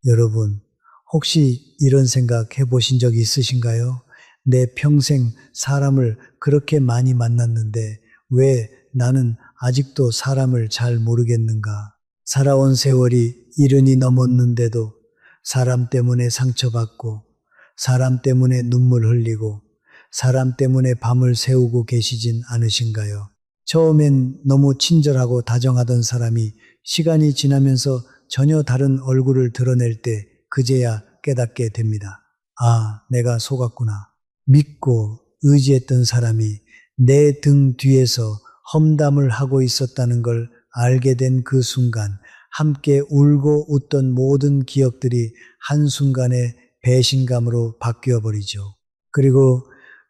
여러분, 혹시 이런 생각 해보신 적 있으신가요? 내 평생 사람을 그렇게 많이 만났는데 왜 나는 아직도 사람을 잘 모르겠는가? 살아온 세월이 이른이 넘었는데도 사람 때문에 상처받고 사람 때문에 눈물 흘리고 사람 때문에 밤을 새우고 계시진 않으신가요? 처음엔 너무 친절하고 다정하던 사람이 시간이 지나면서 전혀 다른 얼굴을 드러낼 때 그제야 깨닫게 됩니다. 아, 내가 속았구나. 믿고 의지했던 사람이 내 등 뒤에서 험담을 하고 있었다는 걸 알게 된 그 순간 함께 울고 웃던 모든 기억들이 한순간에 배신감으로 바뀌어 버리죠. 그리고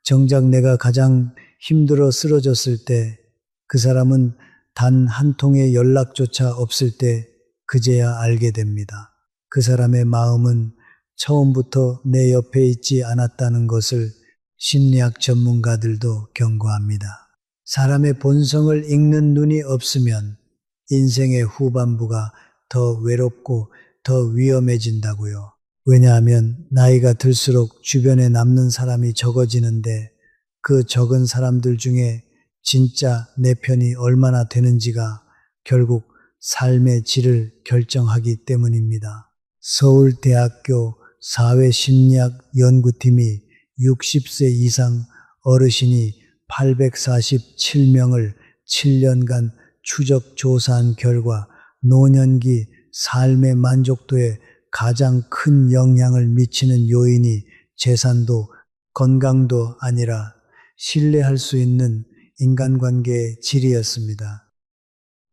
정작 내가 가장 힘들어 쓰러졌을 때 그 사람은 단 한 통의 연락조차 없을 때 그제야 알게 됩니다. 그 사람의 마음은 처음부터 내 옆에 있지 않았다는 것을 심리학 전문가들도 경고합니다. 사람의 본성을 읽는 눈이 없으면 인생의 후반부가 더 외롭고 더 위험해진다고요. 왜냐하면 나이가 들수록 주변에 남는 사람이 적어지는데 그 적은 사람들 중에 진짜 내 편이 얼마나 되는지가 결국 삶의 질을 결정하기 때문입니다. 서울대학교 사회심리학 연구팀이 60세 이상 어르신이 847명을 7년간 추적 조사한 결과 노년기 삶의 만족도에 가장 큰 영향을 미치는 요인이 재산도 건강도 아니라 신뢰할 수 있는 인간관계의 질이었습니다.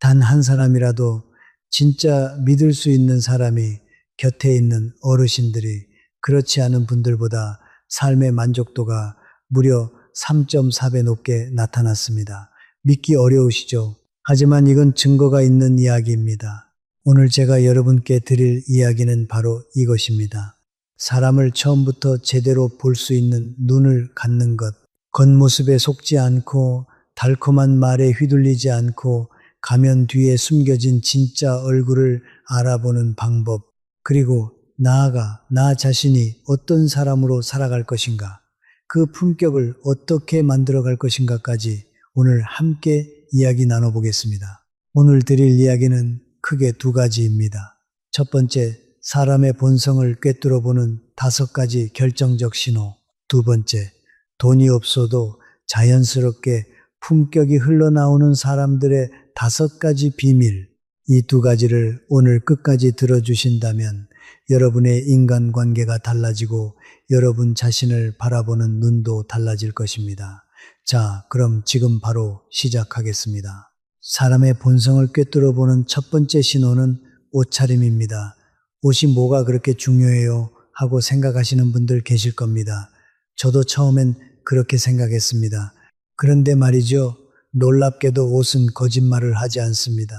단 한 사람이라도 진짜 믿을 수 있는 사람이 곁에 있는 어르신들이 그렇지 않은 분들보다 삶의 만족도가 무려 3.4배 높게 나타났습니다. 믿기 어려우시죠? 하지만 이건 증거가 있는 이야기입니다. 오늘 제가 여러분께 드릴 이야기는 바로 이것입니다. 사람을 처음부터 제대로 볼 수 있는 눈을 갖는 것, 겉모습에 속지 않고 달콤한 말에 휘둘리지 않고 가면 뒤에 숨겨진 진짜 얼굴을 알아보는 방법, 그리고 나아가 나 자신이 어떤 사람으로 살아갈 것인가, 그 품격을 어떻게 만들어갈 것인가까지 오늘 함께 이야기 나눠보겠습니다. 오늘 드릴 이야기는 크게 두 가지입니다. 첫 번째, 사람의 본성을 꿰뚫어보는 5가지 결정적 신호. 두 번째, 돈이 없어도 자연스럽게 품격이 흘러나오는 사람들의 5가지 비밀. 이 두 가지를 오늘 끝까지 들어주신다면 여러분의 인간관계가 달라지고 여러분 자신을 바라보는 눈도 달라질 것입니다. 자, 그럼 지금 바로 시작하겠습니다. 사람의 본성을 꿰뚫어보는 첫 번째 신호는 옷차림입니다. 옷이 뭐가 그렇게 중요해요? 하고 생각하시는 분들 계실 겁니다. 저도 처음엔 그렇게 생각했습니다. 그런데 말이죠. 놀랍게도 옷은 거짓말을 하지 않습니다.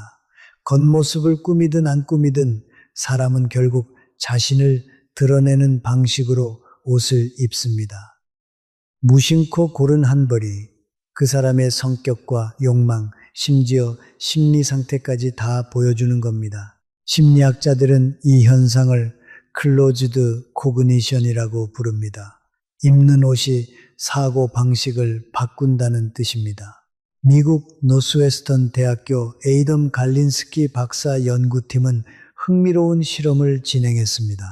겉모습을 꾸미든 안 꾸미든 사람은 결국 자신을 드러내는 방식으로 옷을 입습니다. 무심코 고른 한 벌이 그 사람의 성격과 욕망, 심지어 심리 상태까지 다 보여주는 겁니다. 심리학자들은 이 현상을 클로즈드 코그니션이라고 부릅니다. 입는 옷이 사고 방식을 바꾼다는 뜻입니다. 미국 노스웨스턴 대학교 에이덤 갈린스키 박사 연구팀은 흥미로운 실험을 진행했습니다.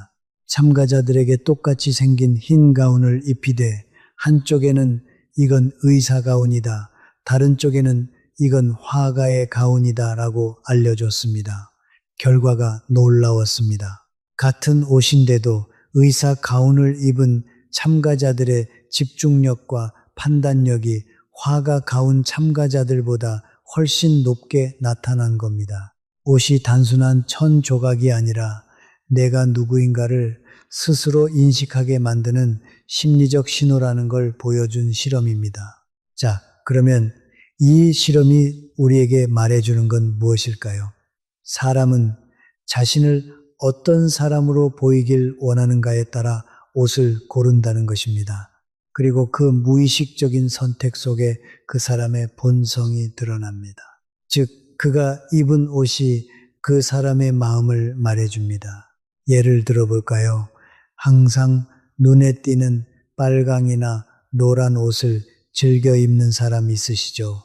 참가자들에게 똑같이 생긴 흰 가운을 입히되 한쪽에는 이건 의사 가운이다, 다른 쪽에는 이건 화가의 가운이다 라고 알려줬습니다. 결과가 놀라웠습니다. 같은 옷인데도 의사 가운을 입은 참가자들의 집중력과 판단력이 화가 가운 참가자들보다 훨씬 높게 나타난 겁니다. 옷이 단순한 천 조각이 아니라 내가 누구인가를 스스로 인식하게 만드는 심리적 신호라는 걸 보여준 실험입니다. 자, 그러면 이 실험이 우리에게 말해주는 건 무엇일까요? 사람은 자신을 어떤 사람으로 보이길 원하는가에 따라 옷을 고른다는 것입니다. 그리고 그 무의식적인 선택 속에 그 사람의 본성이 드러납니다. 즉, 그가 입은 옷이 그 사람의 마음을 말해줍니다. 예를 들어볼까요? 항상 눈에 띄는 빨강이나 노란 옷을 즐겨 입는 사람 있으시죠?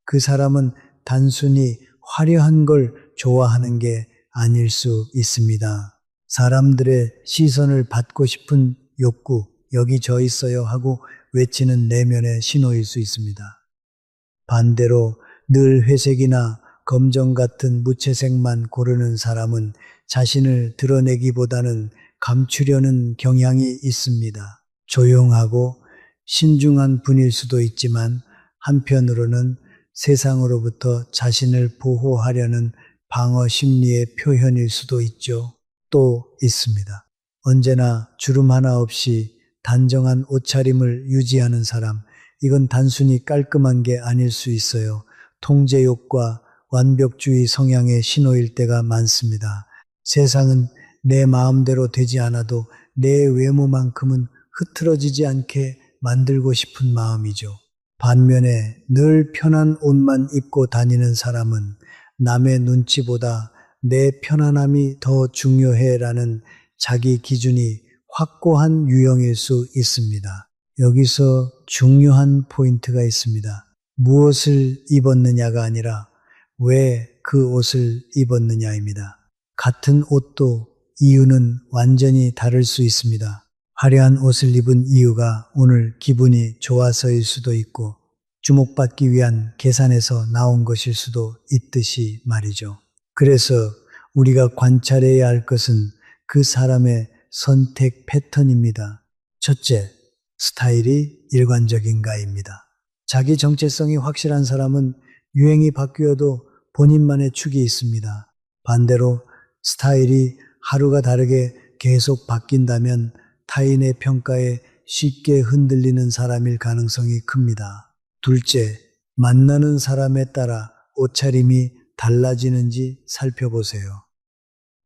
그 사람은 단순히 화려한 걸 좋아하는 게 아닐 수 있습니다. 사람들의 시선을 받고 싶은 욕구, 여기 저 있어요 하고 외치는 내면의 신호일 수 있습니다. 반대로 늘 회색이나 검정 같은 무채색만 고르는 사람은 자신을 드러내기보다는 감추려는 경향이 있습니다. 조용하고 신중한 분일 수도 있지만 한편으로는 세상으로부터 자신을 보호하려는 방어 심리의 표현일 수도 있죠. 또 있습니다. 언제나 주름 하나 없이 단정한 옷차림을 유지하는 사람, 이건 단순히 깔끔한 게 아닐 수 있어요. 통제욕과 완벽주의 성향의 신호일 때가 많습니다. 세상은 내 마음대로 되지 않아도 내 외모만큼은 흐트러지지 않게 만들고 싶은 마음이죠. 반면에 늘 편한 옷만 입고 다니는 사람은 남의 눈치보다 내 편안함이 더 중요해라는 자기 기준이 확고한 유형일 수 있습니다. 여기서 중요한 포인트가 있습니다. 무엇을 입었느냐가 아니라 왜 그 옷을 입었느냐입니다. 같은 옷도 이유는 완전히 다를 수 있습니다. 화려한 옷을 입은 이유가 오늘 기분이 좋아서일 수도 있고 주목받기 위한 계산에서 나온 것일 수도 있듯이 말이죠. 그래서 우리가 관찰해야 할 것은 그 사람의 선택 패턴입니다. 첫째, 스타일이 일관적인가입니다. 자기 정체성이 확실한 사람은 유행이 바뀌어도 본인만의 축이 있습니다. 반대로 스타일이 하루가 다르게 계속 바뀐다면 타인의 평가에 쉽게 흔들리는 사람일 가능성이 큽니다. 둘째, 만나는 사람에 따라 옷차림이 달라지는지 살펴보세요.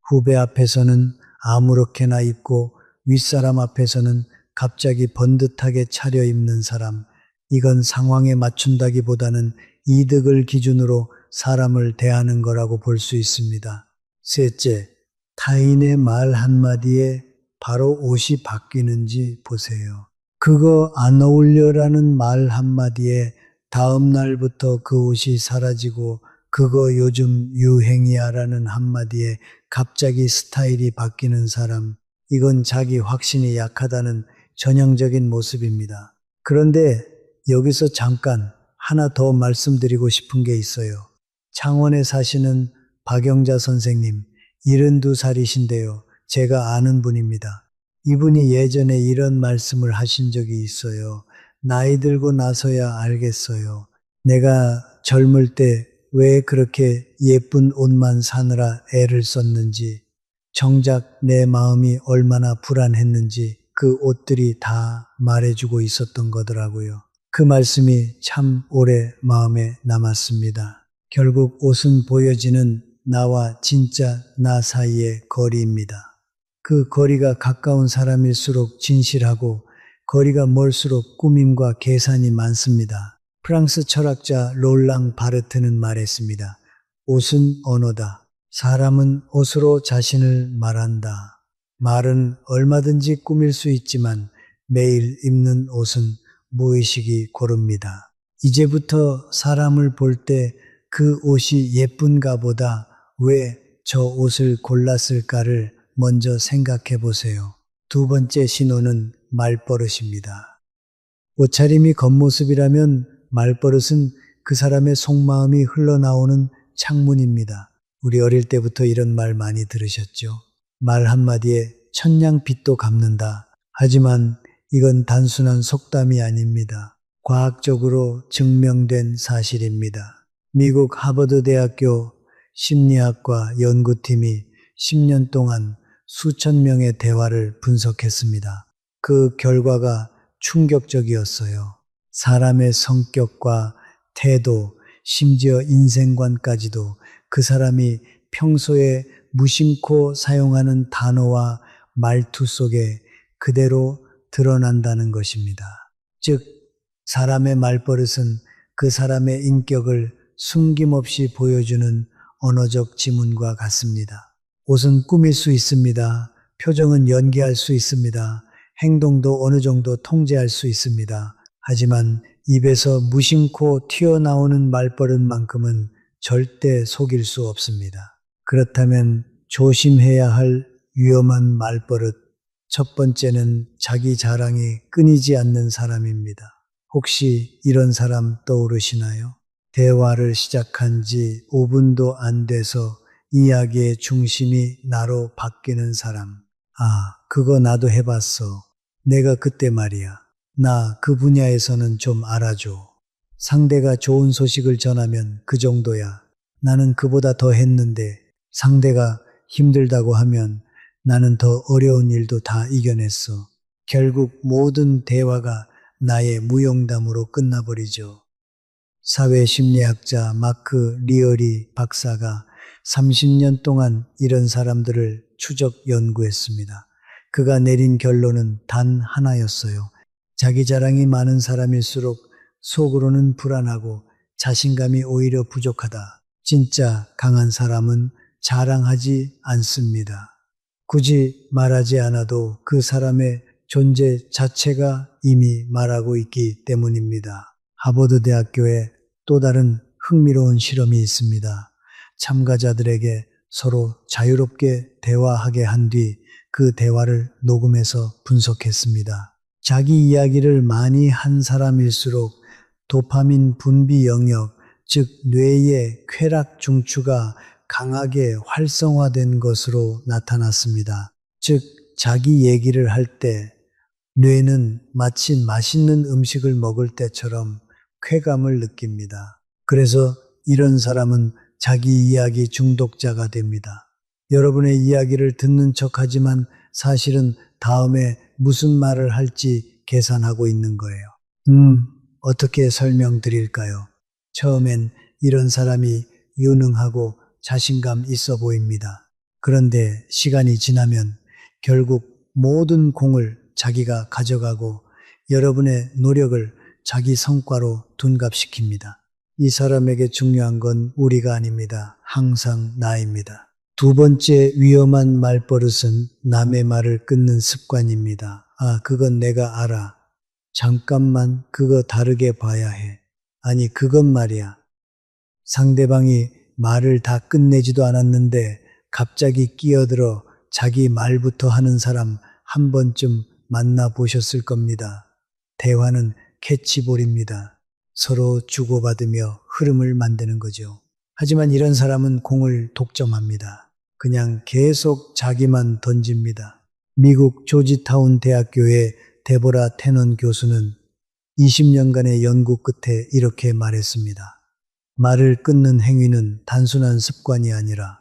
후배 앞에서는 아무렇게나 입고 윗사람 앞에서는 갑자기 번듯하게 차려입는 사람, 이건 상황에 맞춘다기보다는 이득을 기준으로 사람을 대하는 거라고 볼 수 있습니다. 셋째, 타인의 말 한마디에 바로 옷이 바뀌는지 보세요. 그거 안 어울려라는 말 한마디에 다음 날부터 그 옷이 사라지고 그거 요즘 유행이야라는 한마디에 갑자기 스타일이 바뀌는 사람, 이건 자기 확신이 약하다는 전형적인 모습입니다. 그런데 여기서 잠깐 하나 더 말씀드리고 싶은 게 있어요. 창원에 사시는 박영자 선생님, 72살이신데요. 제가 아는 분입니다. 이분이 예전에 이런 말씀을 하신 적이 있어요. 나이 들고 나서야 알겠어요. 내가 젊을 때 왜 그렇게 예쁜 옷만 사느라 애를 썼는지, 정작 내 마음이 얼마나 불안했는지 그 옷들이 다 말해주고 있었던 거더라고요. 그 말씀이 참 오래 마음에 남았습니다. 결국 옷은 보여지는 나와 진짜 나 사이의 거리입니다. 그 거리가 가까운 사람일수록 진실하고 거리가 멀수록 꾸밈과 계산이 많습니다. 프랑스 철학자 롤랑 바르트는 말했습니다. 옷은 언어다. 사람은 옷으로 자신을 말한다. 말은 얼마든지 꾸밀 수 있지만 매일 입는 옷은 무의식이 고릅니다. 이제부터 사람을 볼 때 그 옷이 예쁜가 보다 왜 저 옷을 골랐을까를 먼저 생각해 보세요. 두 번째 신호는 말버릇입니다. 옷차림이 겉모습이라면 말버릇은 그 사람의 속마음이 흘러나오는 창문입니다. 우리 어릴 때부터 이런 말 많이 들으셨죠? 말 한마디에 천냥빚도 갚는다. 하지만 이건 단순한 속담이 아닙니다. 과학적으로 증명된 사실입니다. 미국 하버드 대학교 심리학과 연구팀이 10년 동안 수천 명의 대화를 분석했습니다. 그 결과가 충격적이었어요. 사람의 성격과 태도, 심지어 인생관까지도 그 사람이 평소에 무심코 사용하는 단어와 말투 속에 그대로 드러난다는 것입니다. 즉, 사람의 말버릇은 그 사람의 인격을 숨김없이 보여주는 언어적 지문과 같습니다. 옷은 꾸밀 수 있습니다. 표정은 연기할 수 있습니다. 행동도 어느 정도 통제할 수 있습니다. 하지만 입에서 무심코 튀어나오는 말버릇만큼은 절대 속일 수 없습니다. 그렇다면 조심해야 할 위험한 말버릇. 첫 번째는 자기 자랑이 끊이지 않는 사람입니다. 혹시 이런 사람 떠오르시나요? 대화를 시작한 지 5분도 안 돼서 이야기의 중심이 나로 바뀌는 사람. 아, 그거 나도 해봤어. 내가 그때 말이야. 나 그 분야에서는 좀 알아줘. 상대가 좋은 소식을 전하면 그 정도야. 나는 그보다 더 했는데 상대가 힘들다고 하면 나는 더 어려운 일도 다 이겨냈어. 결국 모든 대화가 나의 무용담으로 끝나버리죠. 사회심리학자 마크 리어리 박사가 30년 동안 이런 사람들을 추적 연구했습니다. 그가 내린 결론은 단 하나였어요. 자기 자랑이 많은 사람일수록 속으로는 불안하고 자신감이 오히려 부족하다. 진짜 강한 사람은 자랑하지 않습니다. 굳이 말하지 않아도 그 사람의 존재 자체가 이미 말하고 있기 때문입니다. 하버드 대학교에 또 다른 흥미로운 실험이 있습니다. 참가자들에게 서로 자유롭게 대화하게 한 뒤 그 대화를 녹음해서 분석했습니다. 자기 이야기를 많이 한 사람일수록 도파민 분비 영역, 즉 뇌의 쾌락 중추가 강하게 활성화된 것으로 나타났습니다. 즉 자기 얘기를 할 때 뇌는 마치 맛있는 음식을 먹을 때처럼 쾌감을 느낍니다. 그래서 이런 사람은 자기 이야기 중독자가 됩니다. 여러분의 이야기를 듣는 척하지만 사실은 다음에 무슨 말을 할지 계산하고 있는 거예요. 어떻게 설명드릴까요? 처음엔 이런 사람이 유능하고 자신감 있어 보입니다. 그런데 시간이 지나면 결국 모든 공을 자기가 가져가고 여러분의 노력을 자기 성과로 둔갑시킵니다. 이 사람에게 중요한 건 우리가 아닙니다. 항상 나입니다. 두 번째 위험한 말버릇은 남의 말을 끊는 습관입니다. 아, 그건 내가 알아. 잠깐만 그거 다르게 봐야 해. 아니, 그건 말이야. 상대방이 말을 다 끝내지도 않았는데 갑자기 끼어들어 자기 말부터 하는 사람 한 번쯤 만나보셨을 겁니다. 대화는 캐치볼입니다. 서로 주고받으며 흐름을 만드는 거죠. 하지만 이런 사람은 공을 독점합니다. 그냥 계속 자기만 던집니다. 미국 조지타운 대학교의 데보라 테넌 교수는 20년간의 연구 끝에 이렇게 말했습니다. 말을 끊는 행위는 단순한 습관이 아니라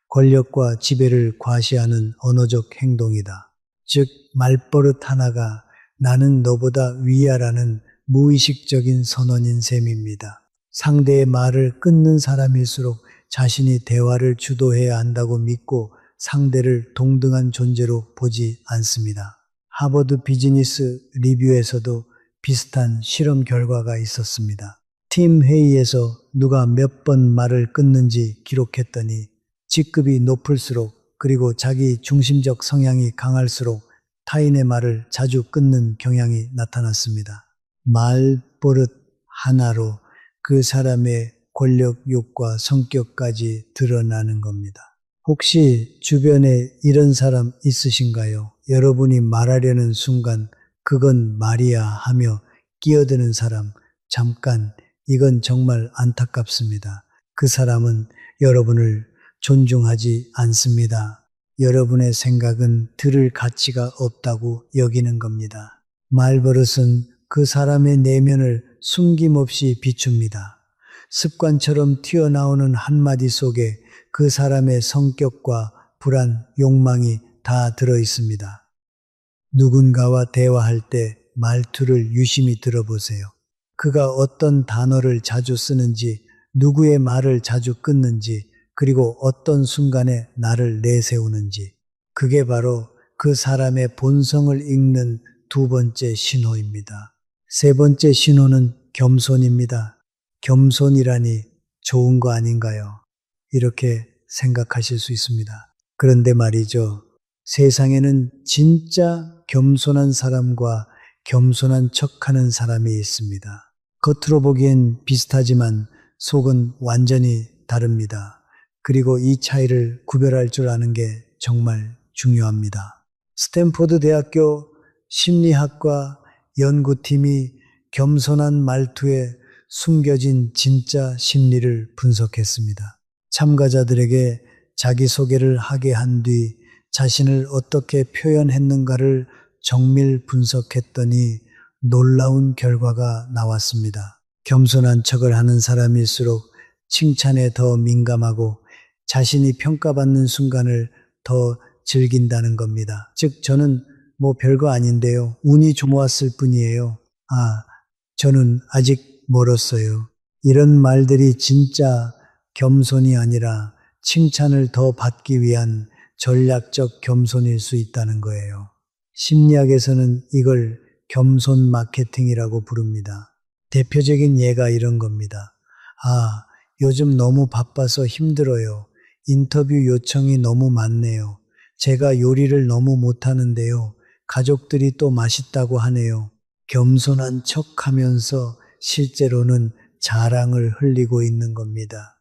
권력과 지배를 과시하는 언어적 행동이다. 즉 말버릇 하나가 나는 너보다 위야라는 무의식적인 선언인 셈입니다. 상대의 말을 끊는 사람일수록 자신이 대화를 주도해야 한다고 믿고 상대를 동등한 존재로 보지 않습니다. 하버드 비즈니스 리뷰에서도 비슷한 실험 결과가 있었습니다. 팀 회의에서 누가 몇 번 말을 끊는지 기록했더니 직급이 높을수록 그리고 자기 중심적 성향이 강할수록 타인의 말을 자주 끊는 경향이 나타났습니다. 말버릇 하나로 그 사람의 권력욕과 성격까지 드러나는 겁니다. 혹시 주변에 이런 사람 있으신가요? 여러분이 말하려는 순간 그건 말이야 하며 끼어드는 사람, 잠깐 이건 정말 안타깝습니다. 그 사람은 여러분을 존중하지 않습니다. 여러분의 생각은 들을 가치가 없다고 여기는 겁니다. 말버릇은 그 사람의 내면을 숨김없이 비춥니다. 습관처럼 튀어나오는 한마디 속에 그 사람의 성격과 불안, 욕망이 다 들어 있습니다. 누군가와 대화할 때 말투를 유심히 들어보세요. 그가 어떤 단어를 자주 쓰는지, 누구의 말을 자주 끊는지, 그리고 어떤 순간에 나를 내세우는지. 그게 바로 그 사람의 본성을 읽는 두 번째 신호입니다. 세 번째 신호는 겸손입니다. 겸손이라니 좋은 거 아닌가요? 이렇게 생각하실 수 있습니다. 그런데 말이죠. 세상에는 진짜 겸손한 사람과 겸손한 척하는 사람이 있습니다. 겉으로 보기엔 비슷하지만 속은 완전히 다릅니다. 그리고 이 차이를 구별할 줄 아는 게 정말 중요합니다. 스탠포드 대학교 심리학과 연구팀이 겸손한 말투에 숨겨진 진짜 심리를 분석했습니다. 참가자들에게 자기소개를 하게 한 뒤 자신을 어떻게 표현했는가를 정밀 분석했더니 놀라운 결과가 나왔습니다. 겸손한 척을 하는 사람일수록 칭찬에 더 민감하고 자신이 평가받는 순간을 더 즐긴다는 겁니다. 즉, 저는 뭐 별거 아닌데요. 운이 좋았을 뿐이에요. 저는 아직 멀었어요. 이런 말들이 진짜 겸손이 아니라 칭찬을 더 받기 위한 전략적 겸손일 수 있다는 거예요. 심리학에서는 이걸 겸손 마케팅이라고 부릅니다. 대표적인 예가 이런 겁니다. 요즘 너무 바빠서 힘들어요. 인터뷰 요청이 너무 많네요. 제가 요리를 너무 못하는데요. 가족들이 또 맛있다고 하네요. 겸손한 척 하면서 실제로는 자랑을 흘리고 있는 겁니다.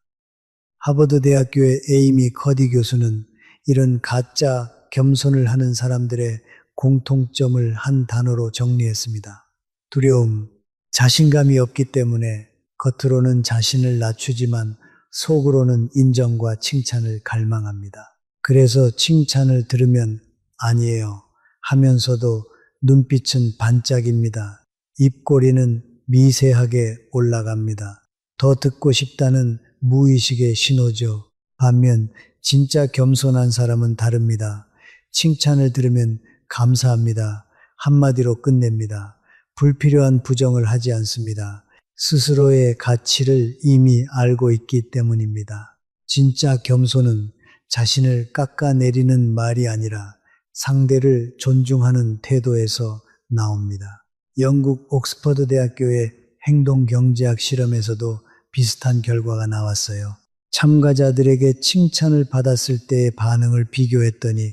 하버드 대학교의 에이미 커디 교수는 이런 가짜 겸손을 하는 사람들의 공통점을 한 단어로 정리했습니다. 두려움, 자신감이 없기 때문에 겉으로는 자신을 낮추지만 속으로는 인정과 칭찬을 갈망합니다. 그래서 칭찬을 들으면 아니에요 하면서도 눈빛은 반짝입니다. 입꼬리는 미세하게 올라갑니다. 더 듣고 싶다는 무의식의 신호죠. 반면 진짜 겸손한 사람은 다릅니다. 칭찬을 들으면 감사합니다. 한마디로 끝냅니다. 불필요한 부정을 하지 않습니다. 스스로의 가치를 이미 알고 있기 때문입니다. 진짜 겸손은 자신을 깎아내리는 말이 아니라 상대를 존중하는 태도에서 나옵니다. 영국 옥스퍼드 대학교의 행동경제학 실험에서도 비슷한 결과가 나왔어요. 참가자들에게 칭찬을 받았을 때의 반응을 비교했더니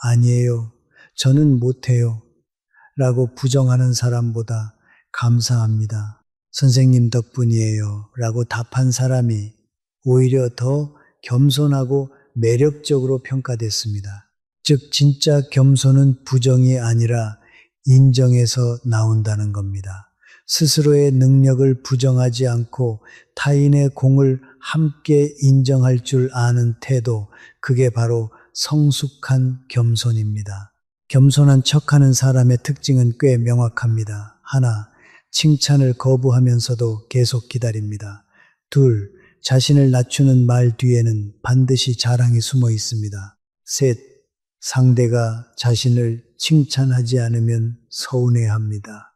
아니에요, 저는 못해요 라고 부정하는 사람보다 감사합니다, 선생님 덕분이에요 라고 답한 사람이 오히려 더 겸손하고 매력적으로 평가됐습니다. 즉, 진짜 겸손은 부정이 아니라 인정에서 나온다는 겁니다. 스스로의 능력을 부정하지 않고 타인의 공을 함께 인정할 줄 아는 태도, 그게 바로 성숙한 겸손입니다. 겸손한 척하는 사람의 특징은 꽤 명확합니다. 하나, 칭찬을 거부하면서도 계속 기다립니다. 둘, 자신을 낮추는 말 뒤에는 반드시 자랑이 숨어 있습니다. 셋, 상대가 자신을 칭찬하지 않으면 서운해합니다.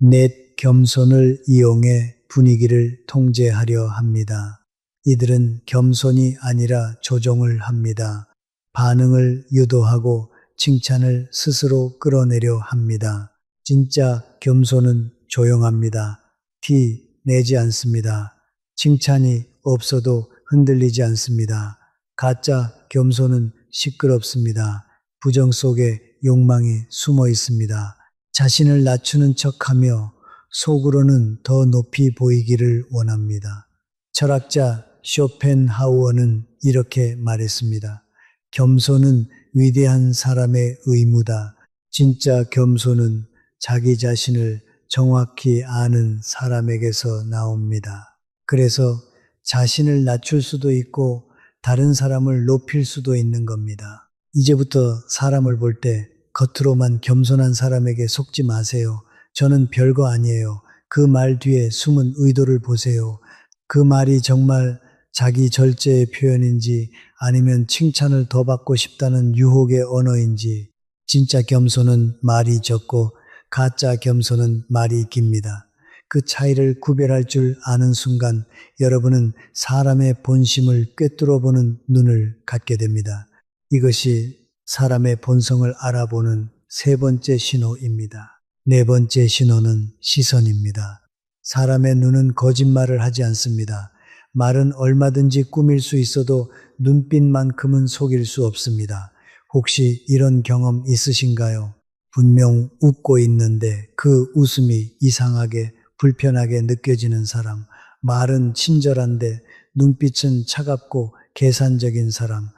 넷, 겸손을 이용해 분위기를 통제하려 합니다. 이들은 겸손이 아니라 조종을 합니다. 반응을 유도하고 칭찬을 스스로 끌어내려 합니다. 진짜 겸손은 조용합니다. 티 내지 않습니다. 칭찬이 없어도 흔들리지 않습니다. 가짜 겸손은 시끄럽습니다. 부정 속에 욕망이 숨어 있습니다. 자신을 낮추는 척하며 속으로는 더 높이 보이기를 원합니다. 철학자 쇼펜하우어는 이렇게 말했습니다. 겸손은 위대한 사람의 의무다. 진짜 겸손은 자기 자신을 정확히 아는 사람에게서 나옵니다. 그래서 자신을 낮출 수도 있고 다른 사람을 높일 수도 있는 겁니다. 이제부터 사람을 볼 때 겉으로만 겸손한 사람에게 속지 마세요. 저는 별거 아니에요. 그 말 뒤에 숨은 의도를 보세요. 그 말이 정말 자기 절제의 표현인지 아니면 칭찬을 더 받고 싶다는 유혹의 언어인지. 진짜 겸손은 말이 적고 가짜 겸손은 말이 깁니다. 그 차이를 구별할 줄 아는 순간 여러분은 사람의 본심을 꿰뚫어보는 눈을 갖게 됩니다. 이것이 사람의 본성을 알아보는 세 번째 신호입니다. 네 번째 신호는 시선입니다. 사람의 눈은 거짓말을 하지 않습니다. 말은 얼마든지 꾸밀 수 있어도 눈빛만큼은 속일 수 없습니다. 혹시 이런 경험 있으신가요? 분명 웃고 있는데 그 웃음이 이상하게 불편하게 느껴지는 사람, 말은 친절한데 눈빛은 차갑고 계산적인 사람,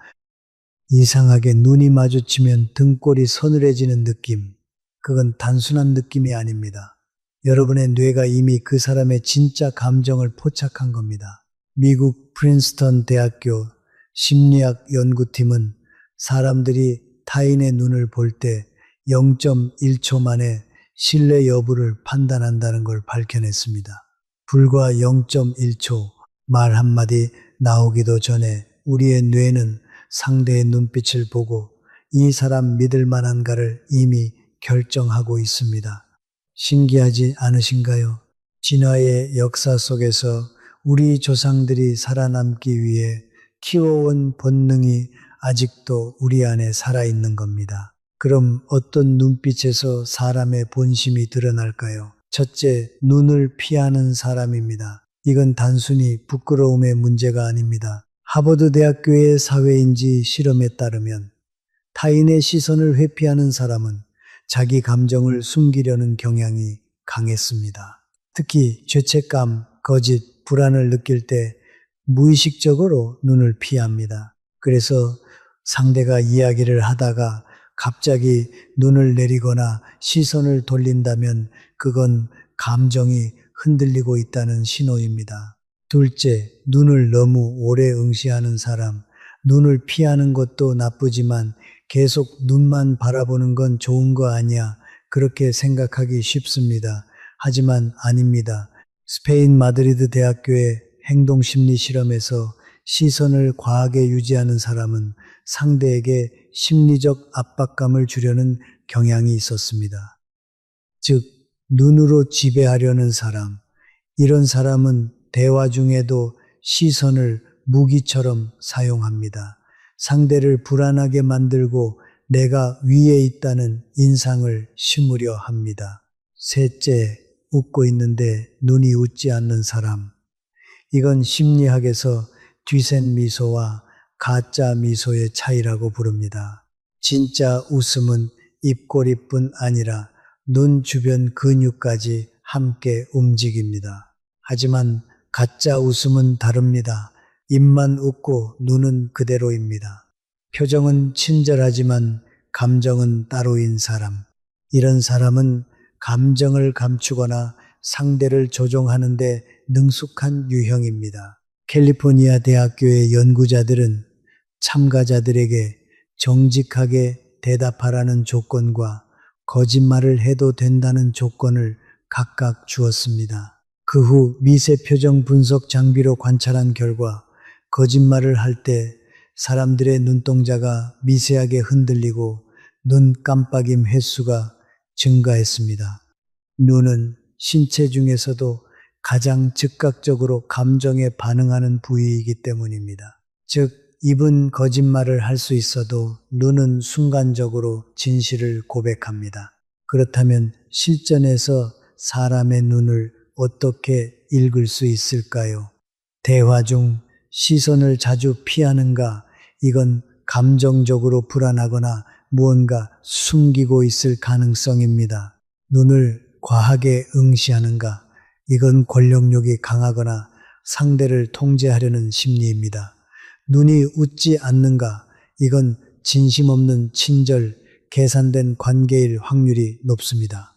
이상하게 눈이 마주치면 등골이 서늘해지는 느낌. 그건 단순한 느낌이 아닙니다. 여러분의 뇌가 이미 그 사람의 진짜 감정을 포착한 겁니다. 미국 프린스턴 대학교 심리학 연구팀은 사람들이 타인의 눈을 볼 때 0.1초 만에 신뢰 여부를 판단한다는 걸 밝혀냈습니다. 불과 0.1초 말 한마디 나오기도 전에 우리의 뇌는 상대의 눈빛을 보고 이 사람 믿을 만한가를 이미 결정하고 있습니다. 신기하지 않으신가요? 진화의 역사 속에서 우리 조상들이 살아남기 위해 키워온 본능이 아직도 우리 안에 살아있는 겁니다. 그럼 어떤 눈빛에서 사람의 본심이 드러날까요? 첫째, 눈을 피하는 사람입니다. 이건 단순히 부끄러움의 문제가 아닙니다. 하버드 대학교의 사회인지 실험에 따르면 타인의 시선을 회피하는 사람은 자기 감정을 숨기려는 경향이 강했습니다. 특히 죄책감, 거짓, 불안을 느낄 때 무의식적으로 눈을 피합니다. 그래서 상대가 이야기를 하다가 갑자기 눈을 내리거나 시선을 돌린다면 그건 감정이 흔들리고 있다는 신호입니다. 둘째, 눈을 너무 오래 응시하는 사람. 눈을 피하는 것도 나쁘지만 계속 눈만 바라보는 건 좋은 거 아니야. 그렇게 생각하기 쉽습니다. 하지만 아닙니다. 스페인 마드리드 대학교의 행동심리 실험에서 시선을 과하게 유지하는 사람은 상대에게 심리적 압박감을 주려는 경향이 있었습니다. 즉, 눈으로 지배하려는 사람. 이런 사람은 대화 중에도 시선을 무기처럼 사용합니다. 상대를 불안하게 만들고 내가 위에 있다는 인상을 심으려 합니다. 셋째, 웃고 있는데 눈이 웃지 않는 사람. 이건 심리학에서 뒤센 미소와 가짜 미소의 차이라고 부릅니다. 진짜 웃음은 입꼬리뿐 아니라 눈 주변 근육까지 함께 움직입니다. 하지만 가짜 웃음은 다릅니다. 입만 웃고 눈은 그대로입니다. 표정은 친절하지만 감정은 따로인 사람. 이런 사람은 감정을 감추거나 상대를 조종하는데 능숙한 유형입니다. 캘리포니아 대학교의 연구자들은 참가자들에게 정직하게 대답하라는 조건과 거짓말을 해도 된다는 조건을 각각 주었습니다. 그 후 미세 표정 분석 장비로 관찰한 결과 거짓말을 할 때 사람들의 눈동자가 미세하게 흔들리고 눈 깜빡임 횟수가 증가했습니다. 눈은 신체 중에서도 가장 즉각적으로 감정에 반응하는 부위이기 때문입니다. 즉, 입은 거짓말을 할 수 있어도 눈은 순간적으로 진실을 고백합니다. 그렇다면 실전에서 사람의 눈을 어떻게 읽을 수 있을까요? 대화 중 시선을 자주 피하는가? 이건 감정적으로 불안하거나 무언가 숨기고 있을 가능성입니다. 눈을 과하게 응시하는가? 이건 권력욕이 강하거나 상대를 통제하려는 심리입니다. 눈이 웃지 않는가? 이건 진심 없는 친절, 계산된 관계일 확률이 높습니다.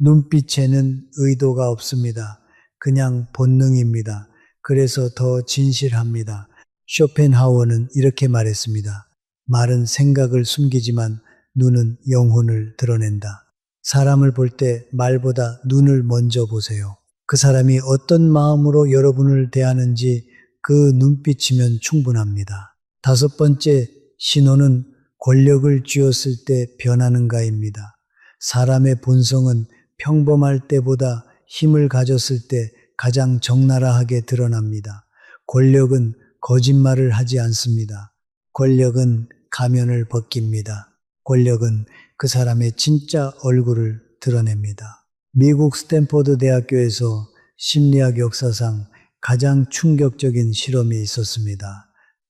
눈빛에는 의도가 없습니다. 그냥 본능입니다. 그래서 더 진실합니다. 쇼펜하우어는 이렇게 말했습니다. 말은 생각을 숨기지만 눈은 영혼을 드러낸다. 사람을 볼 때 말보다 눈을 먼저 보세요. 그 사람이 어떤 마음으로 여러분을 대하는지 그 눈빛이면 충분합니다. 다섯 번째 신호는 권력을 쥐었을 때 변하는가입니다. 사람의 본성은 평범할 때보다 힘을 가졌을 때 가장 적나라하게 드러납니다. 권력은 거짓말을 하지 않습니다. 권력은 가면을 벗깁니다. 권력은 그 사람의 진짜 얼굴을 드러냅니다. 미국 스탠포드 대학교에서 심리학 역사상 가장 충격적인 실험이 있었습니다.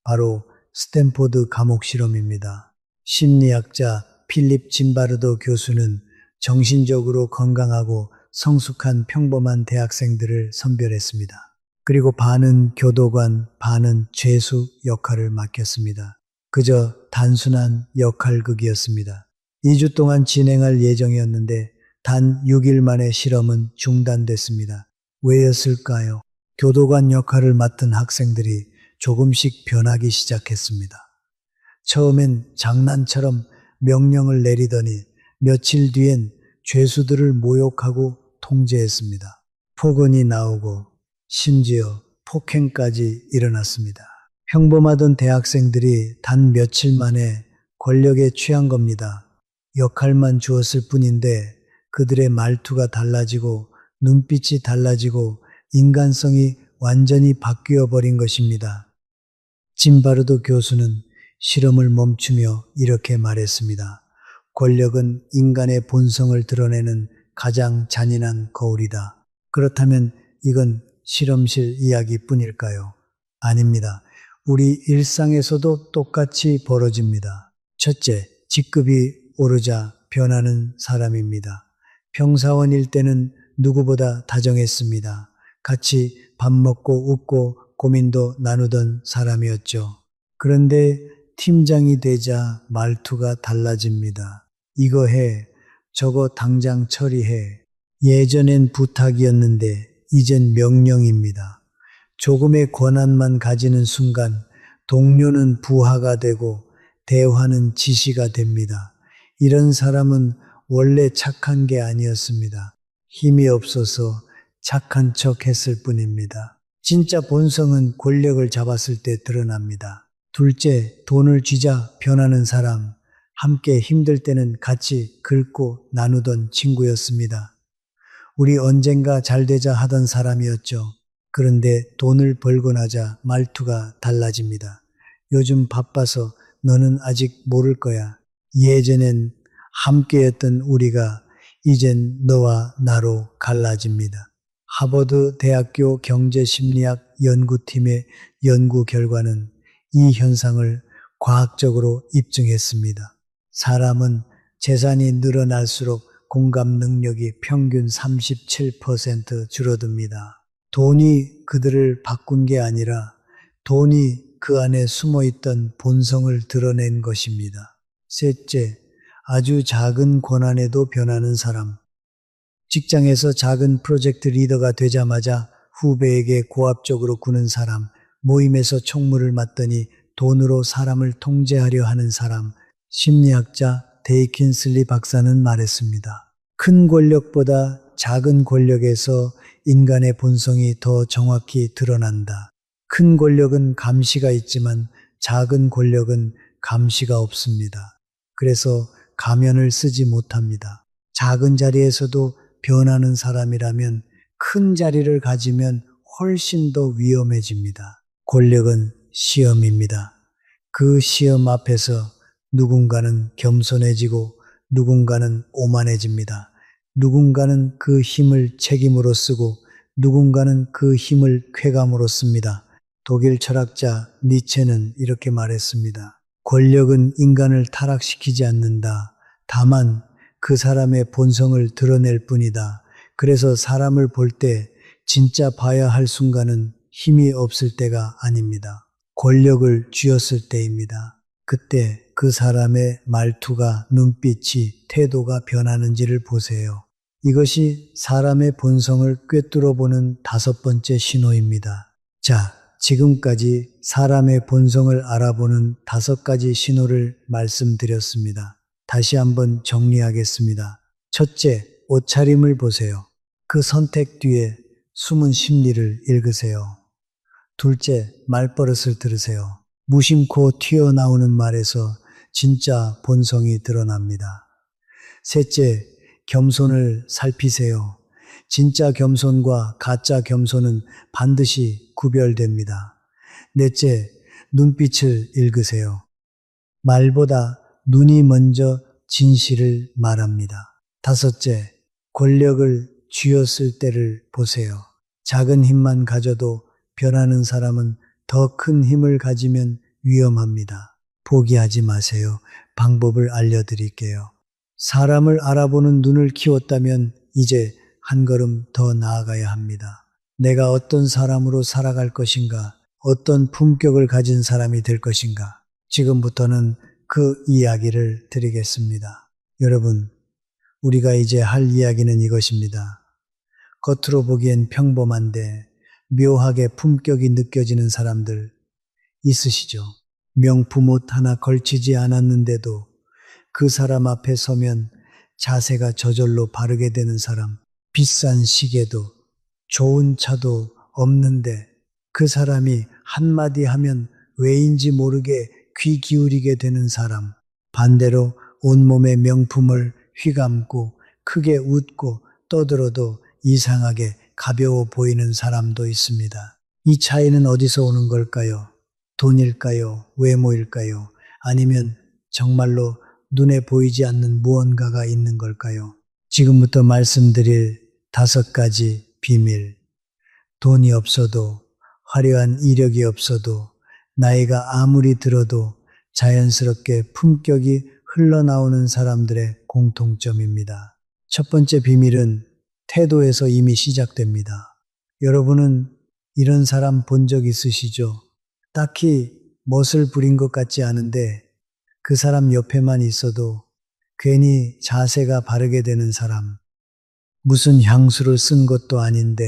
바로 스탠포드 감옥 실험입니다. 심리학자 필립 짐바르도 교수는 정신적으로 건강하고 성숙한 평범한 대학생들을 선별했습니다. 그리고 반은 교도관, 반은 죄수 역할을 맡겼습니다. 그저 단순한 역할극이었습니다. 2주 동안 진행할 예정이었는데 단 6일 만에 실험은 중단됐습니다. 왜였을까요? 교도관 역할을 맡은 학생들이 조금씩 변하기 시작했습니다. 처음엔 장난처럼 명령을 내리더니 며칠 뒤엔 죄수들을 모욕하고 통제했습니다. 폭언이 나오고 심지어 폭행까지 일어났습니다. 평범하던 대학생들이 단 며칠 만에 권력에 취한 겁니다. 역할만 주었을 뿐인데 그들의 말투가 달라지고 눈빛이 달라지고 인간성이 완전히 바뀌어 버린 것입니다. 짐바르도 교수는 실험을 멈추며 이렇게 말했습니다. 권력은 인간의 본성을 드러내는 가장 잔인한 거울이다. 그렇다면 이건 실험실 이야기뿐일까요? 아닙니다. 우리 일상에서도 똑같이 벌어집니다. 첫째, 직급이 오르자 변하는 사람입니다. 평사원일 때는 누구보다 다정했습니다. 같이 밥 먹고 웃고 고민도 나누던 사람이었죠. 그런데 팀장이 되자 말투가 달라집니다. 이거 해, 저거 당장 처리해. 예전엔 부탁이었는데 이젠 명령입니다. 조금의 권한만 가지는 순간 동료는 부하가 되고 대화는 지시가 됩니다. 이런 사람은 원래 착한 게 아니었습니다. 힘이 없어서 착한 척 했을 뿐입니다. 진짜 본성은 권력을 잡았을 때 드러납니다. 둘째, 돈을 쥐자 변하는 사람. 함께 힘들 때는 같이 긁고 나누던 친구였습니다. 우리 언젠가 잘 되자 하던 사람이었죠. 그런데 돈을 벌고 나자 말투가 달라집니다. 요즘 바빠서 너는 아직 모를 거야. 예전엔 함께였던 우리가 이젠 너와 나로 갈라집니다. 하버드 대학교 경제심리학 연구팀의 연구 결과는 이 현상을 과학적으로 입증했습니다. 사람은 재산이 늘어날수록 공감 능력이 평균 37% 줄어듭니다. 돈이 그들을 바꾼 게 아니라 돈이 그 안에 숨어있던 본성을 드러낸 것입니다. 셋째, 아주 작은 권한에도 변하는 사람. 직장에서 작은 프로젝트 리더가 되자마자 후배에게 고압적으로 구는 사람, 모임에서 총무를 맡더니 돈으로 사람을 통제하려 하는 사람, 심리학자 데이킨슬리 박사는 말했습니다. 큰 권력보다 작은 권력에서 인간의 본성이 더 정확히 드러난다. 큰 권력은 감시가 있지만 작은 권력은 감시가 없습니다. 그래서 가면을 쓰지 못합니다. 작은 자리에서도 변하는 사람이라면 큰 자리를 가지면 훨씬 더 위험해집니다. 권력은 시험입니다. 그 시험 앞에서 누군가는 겸손해지고 누군가는 오만해집니다. 누군가는 그 힘을 책임으로 쓰고 누군가는 그 힘을 쾌감으로 씁니다. 독일 철학자 니체는 이렇게 말했습니다. 권력은 인간을 타락시키지 않는다. 다만 그 사람의 본성을 드러낼 뿐이다. 그래서 사람을 볼 때 진짜 봐야 할 순간은 힘이 없을 때가 아닙니다. 권력을 쥐었을 때입니다. 그때 그 사람의 말투가, 눈빛이, 태도가 변하는지를 보세요. 이것이 사람의 본성을 꿰뚫어 보는 5번째 신호입니다. 자, 지금까지 사람의 본성을 알아보는 5가지 신호를 말씀드렸습니다. 다시 한번 정리하겠습니다. 첫째, 옷차림을 보세요. 그 선택 뒤에 숨은 심리를 읽으세요. 둘째, 말버릇을 들으세요. 무심코 튀어나오는 말에서 진짜 본성이 드러납니다. 셋째, 겸손을 살피세요. 진짜 겸손과 가짜 겸손은 반드시 구별됩니다. 넷째, 눈빛을 읽으세요. 말보다 눈이 먼저 진실을 말합니다. 다섯째, 권력을 쥐었을 때를 보세요. 작은 힘만 가져도 변하는 사람은 더 큰 힘을 가지면 위험합니다. 포기하지 마세요. 방법을 알려드릴게요. 사람을 알아보는 눈을 키웠다면 이제 한 걸음 더 나아가야 합니다. 내가 어떤 사람으로 살아갈 것인가, 어떤 품격을 가진 사람이 될 것인가, 지금부터는 그 이야기를 드리겠습니다. 여러분, 우리가 이제 할 이야기는 이것입니다. 겉으로 보기엔 평범한데 묘하게 품격이 느껴지는 사람들 있으시죠? 명품 옷 하나 걸치지 않았는데도 그 사람 앞에 서면 자세가 저절로 바르게 되는 사람, 비싼 시계도 좋은 차도 없는데 그 사람이 한마디 하면 왜인지 모르게 귀 기울이게 되는 사람, 반대로 온몸에 명품을 휘감고 크게 웃고 떠들어도 이상하게 가벼워 보이는 사람도 있습니다. 이 차이는 어디서 오는 걸까요? 돈일까요? 외모일까요? 아니면 정말로 눈에 보이지 않는 무언가가 있는 걸까요? 지금부터 말씀드릴 5가지 비밀. 돈이 없어도, 화려한 이력이 없어도, 나이가 아무리 들어도 자연스럽게 품격이 흘러나오는 사람들의 공통점입니다. 첫 번째 비밀은 태도에서 이미 시작됩니다. 여러분은 이런 사람 본 적 있으시죠? 딱히 멋을 부린 것 같지 않은데 그 사람 옆에만 있어도 괜히 자세가 바르게 되는 사람, 무슨 향수를 쓴 것도 아닌데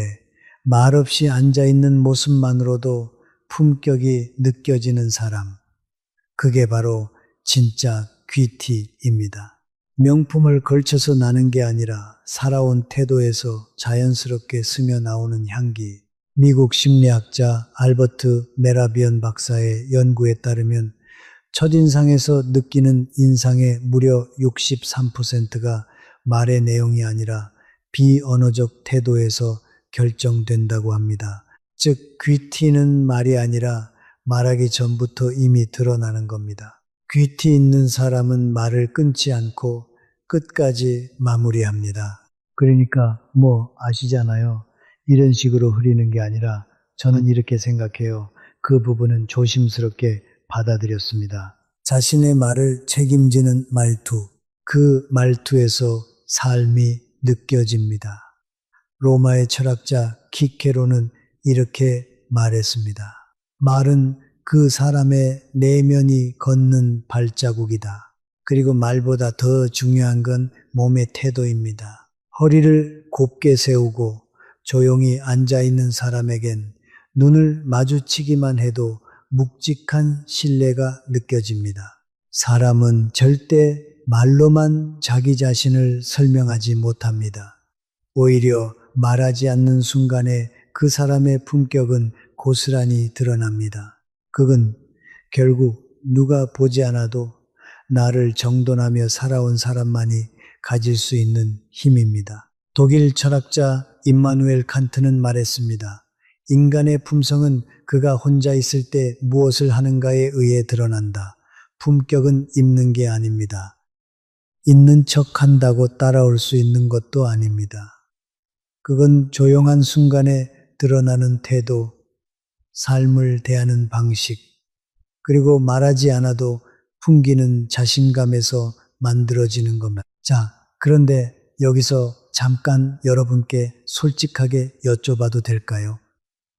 말없이 앉아있는 모습만으로도 품격이 느껴지는 사람, 그게 바로 진짜 귀티입니다. 명품을 걸쳐서 나는 게 아니라 살아온 태도에서 자연스럽게 스며 나오는 향기. 미국 심리학자 알버트 메라비언 박사의 연구에 따르면 첫인상에서 느끼는 인상의 무려 63%가 말의 내용이 아니라 비언어적 태도에서 결정된다고 합니다. 즉, 귀티는 말이 아니라 말하기 전부터 이미 드러나는 겁니다. 귀티 있는 사람은 말을 끊지 않고 끝까지 마무리합니다. 그러니까 아시잖아요. 이런 식으로 흐리는 게 아니라 저는 이렇게 생각해요. 그 부분은 조심스럽게 받아들였습니다. 자신의 말을 책임지는 말투, 그 말투에서 삶이 느껴집니다. 로마의 철학자 키케로는 이렇게 말했습니다. 말은 그 사람의 내면이 걷는 발자국이다. 그리고 말보다 더 중요한 건 몸의 태도입니다. 허리를 곱게 세우고 조용히 앉아있는 사람에겐 눈을 마주치기만 해도 묵직한 신뢰가 느껴집니다. 사람은 절대 말로만 자기 자신을 설명하지 못합니다. 오히려 말하지 않는 순간에 그 사람의 품격은 고스란히 드러납니다. 그건 결국 누가 보지 않아도 나를 정돈하며 살아온 사람만이 가질 수 있는 힘입니다. 독일 철학자 임마누엘 칸트는 말했습니다. 인간의 품성은 그가 혼자 있을 때 무엇을 하는가에 의해 드러난다. 품격은 입는 게 아닙니다. 있는 척 한다고 따라올 수 있는 것도 아닙니다. 그건 조용한 순간에 드러나는 태도, 삶을 대하는 방식, 그리고 말하지 않아도 풍기는 자신감에서 만들어지는 겁니다. 자, 그런데 여기서 잠깐 여러분께 솔직하게 여쭤봐도 될까요?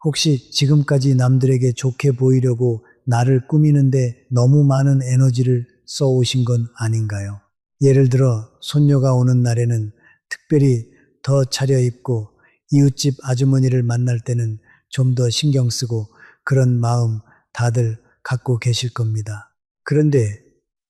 혹시 지금까지 남들에게 좋게 보이려고 나를 꾸미는데 너무 많은 에너지를 써오신 건 아닌가요? 예를 들어 손녀가 오는 날에는 특별히 더 차려입고 이웃집 아주머니를 만날 때는 좀 더 신경 쓰고 그런 마음 다들 갖고 계실 겁니다. 그런데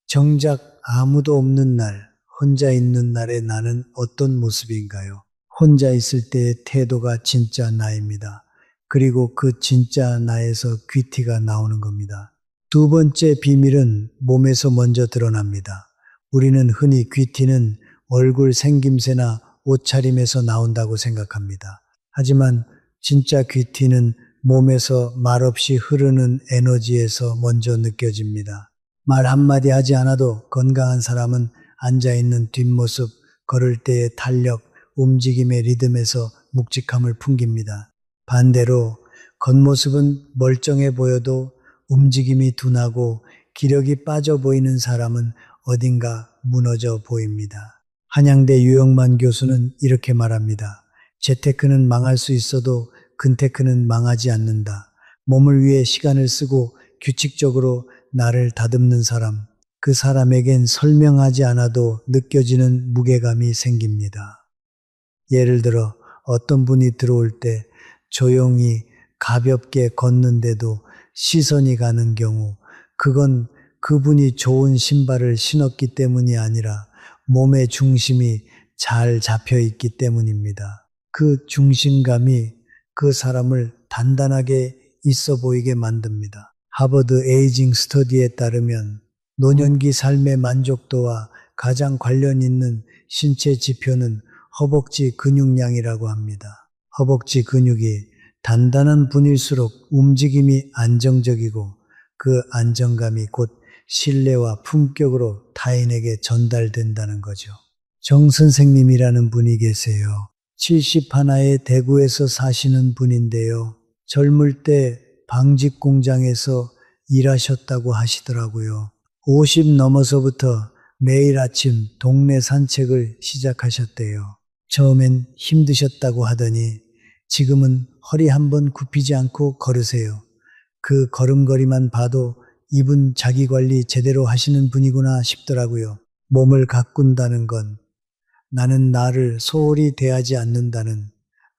정작 아무도 없는 날, 혼자 있는 날에 나는 어떤 모습인가요? 혼자 있을 때의 태도가 진짜 나입니다. 그리고 그 진짜 나에서 귀티가 나오는 겁니다. 두 번째 비밀은 몸에서 먼저 드러납니다. 우리는 흔히 귀티는 얼굴 생김새나 옷차림에서 나온다고 생각합니다. 하지만 진짜 귀티는 몸에서 말없이 흐르는 에너지에서 먼저 느껴집니다. 말 한마디 하지 않아도 건강한 사람은 앉아있는 뒷모습, 걸을 때의 탄력, 움직임의 리듬에서 묵직함을 풍깁니다. 반대로 겉모습은 멀쩡해 보여도 움직임이 둔하고 기력이 빠져 보이는 사람은 어딘가 무너져 보입니다. 한양대 유영만 교수는 이렇게 말합니다. 재테크는 망할 수 있어도 근테크는 망하지 않는다. 몸을 위해 시간을 쓰고 규칙적으로 나를 다듬는 사람, 그 사람에겐 설명하지 않아도 느껴지는 무게감이 생깁니다. 예를 들어 어떤 분이 들어올 때 조용히 가볍게 걷는데도 시선이 가는 경우, 그건 그분이 좋은 신발을 신었기 때문이 아니라 몸의 중심이 잘 잡혀 있기 때문입니다. 그 중심감이 그 사람을 단단하게 있어 보이게 만듭니다. 하버드 에이징 스터디에 따르면 노년기 삶의 만족도와 가장 관련 있는 신체 지표는 허벅지 근육량이라고 합니다. 허벅지 근육이 단단한 분일수록 움직임이 안정적이고 그 안정감이 곧 신뢰와 품격으로 타인에게 전달된다는 거죠. 정 선생님이라는 분이 계세요. 71의 대구에서 사시는 분인데요. 젊을 때 방직 공장에서 일하셨다고 하시더라고요. 50 넘어서부터 매일 아침 동네 산책을 시작하셨대요. 처음엔 힘드셨다고 하더니 지금은 허리 한번 굽히지 않고 걸으세요. 그 걸음걸이만 봐도 이분 자기관리 제대로 하시는 분이구나 싶더라고요. 몸을 가꾼다는 건 나는 나를 소홀히 대하지 않는다는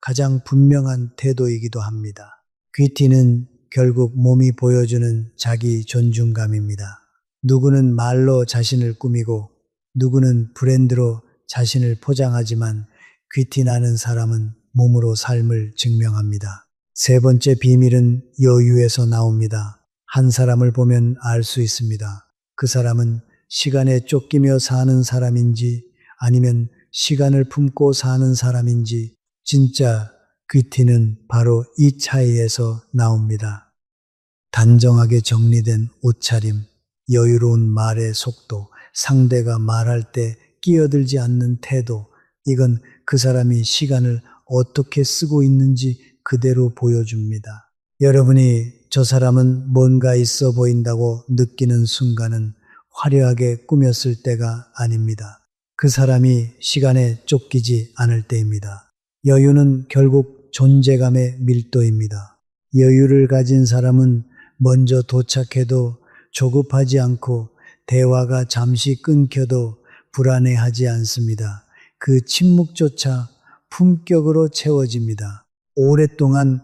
가장 분명한 태도이기도 합니다. 귀티는 결국 몸이 보여주는 자기 존중감입니다. 누구는 말로 자신을 꾸미고 누구는 브랜드로 자신을 포장하지만 귀티 나는 사람은 몸으로 삶을 증명합니다. 세 번째 비밀은 여유에서 나옵니다. 한 사람을 보면 알 수 있습니다. 그 사람은 시간에 쫓기며 사는 사람인지 아니면 시간을 품고 사는 사람인지 진짜 귀티는 바로 이 차이에서 나옵니다. 단정하게 정리된 옷차림, 여유로운 말의 속도, 상대가 말할 때 끼어들지 않는 태도, 이건 그 사람이 시간을 어떻게 쓰고 있는지 그대로 보여줍니다. 여러분이 저 사람은 뭔가 있어 보인다고 느끼는 순간은 화려하게 꾸몄을 때가 아닙니다. 그 사람이 시간에 쫓기지 않을 때입니다. 여유는 결국 존재감의 밀도입니다. 여유를 가진 사람은 먼저 도착해도 조급하지 않고 대화가 잠시 끊겨도 불안해하지 않습니다. 그 침묵조차 품격으로 채워집니다. 오랫동안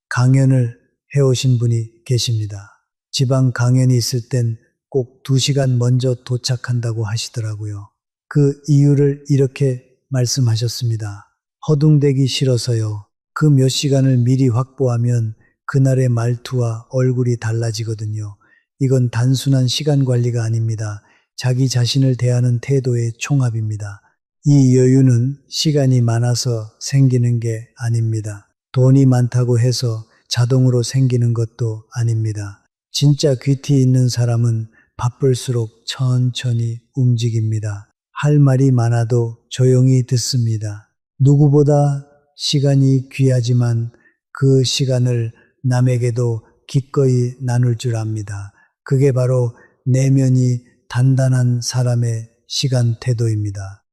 강연을 해오신 분이 계십니다. 지방 강연이 있을 땐 꼭 2시간 먼저 도착한다고 하시더라고요. 그 이유를 이렇게 말씀하셨습니다. 허둥대기 싫어서요. 그 몇 시간을 미리 확보하면 그날의 말투와 얼굴이 달라지거든요. 이건 단순한 시간 관리가 아닙니다. 자기 자신을 대하는 태도의 총합입니다. 이 여유는 시간이 많아서 생기는 게 아닙니다. 돈이 많다고 해서 자동으로 생기는 것도 아닙니다. 진짜 귀티 있는 사람은 바쁠수록 천천히 움직입니다. 할 말이 많아도 조용히 듣습니다. 누구보다 시간이 귀하지만 그 시간을 남에게도 기꺼이 나눌 줄 압니다. 그게 바로 내면이 단단한 사람의 시간 태도입니다.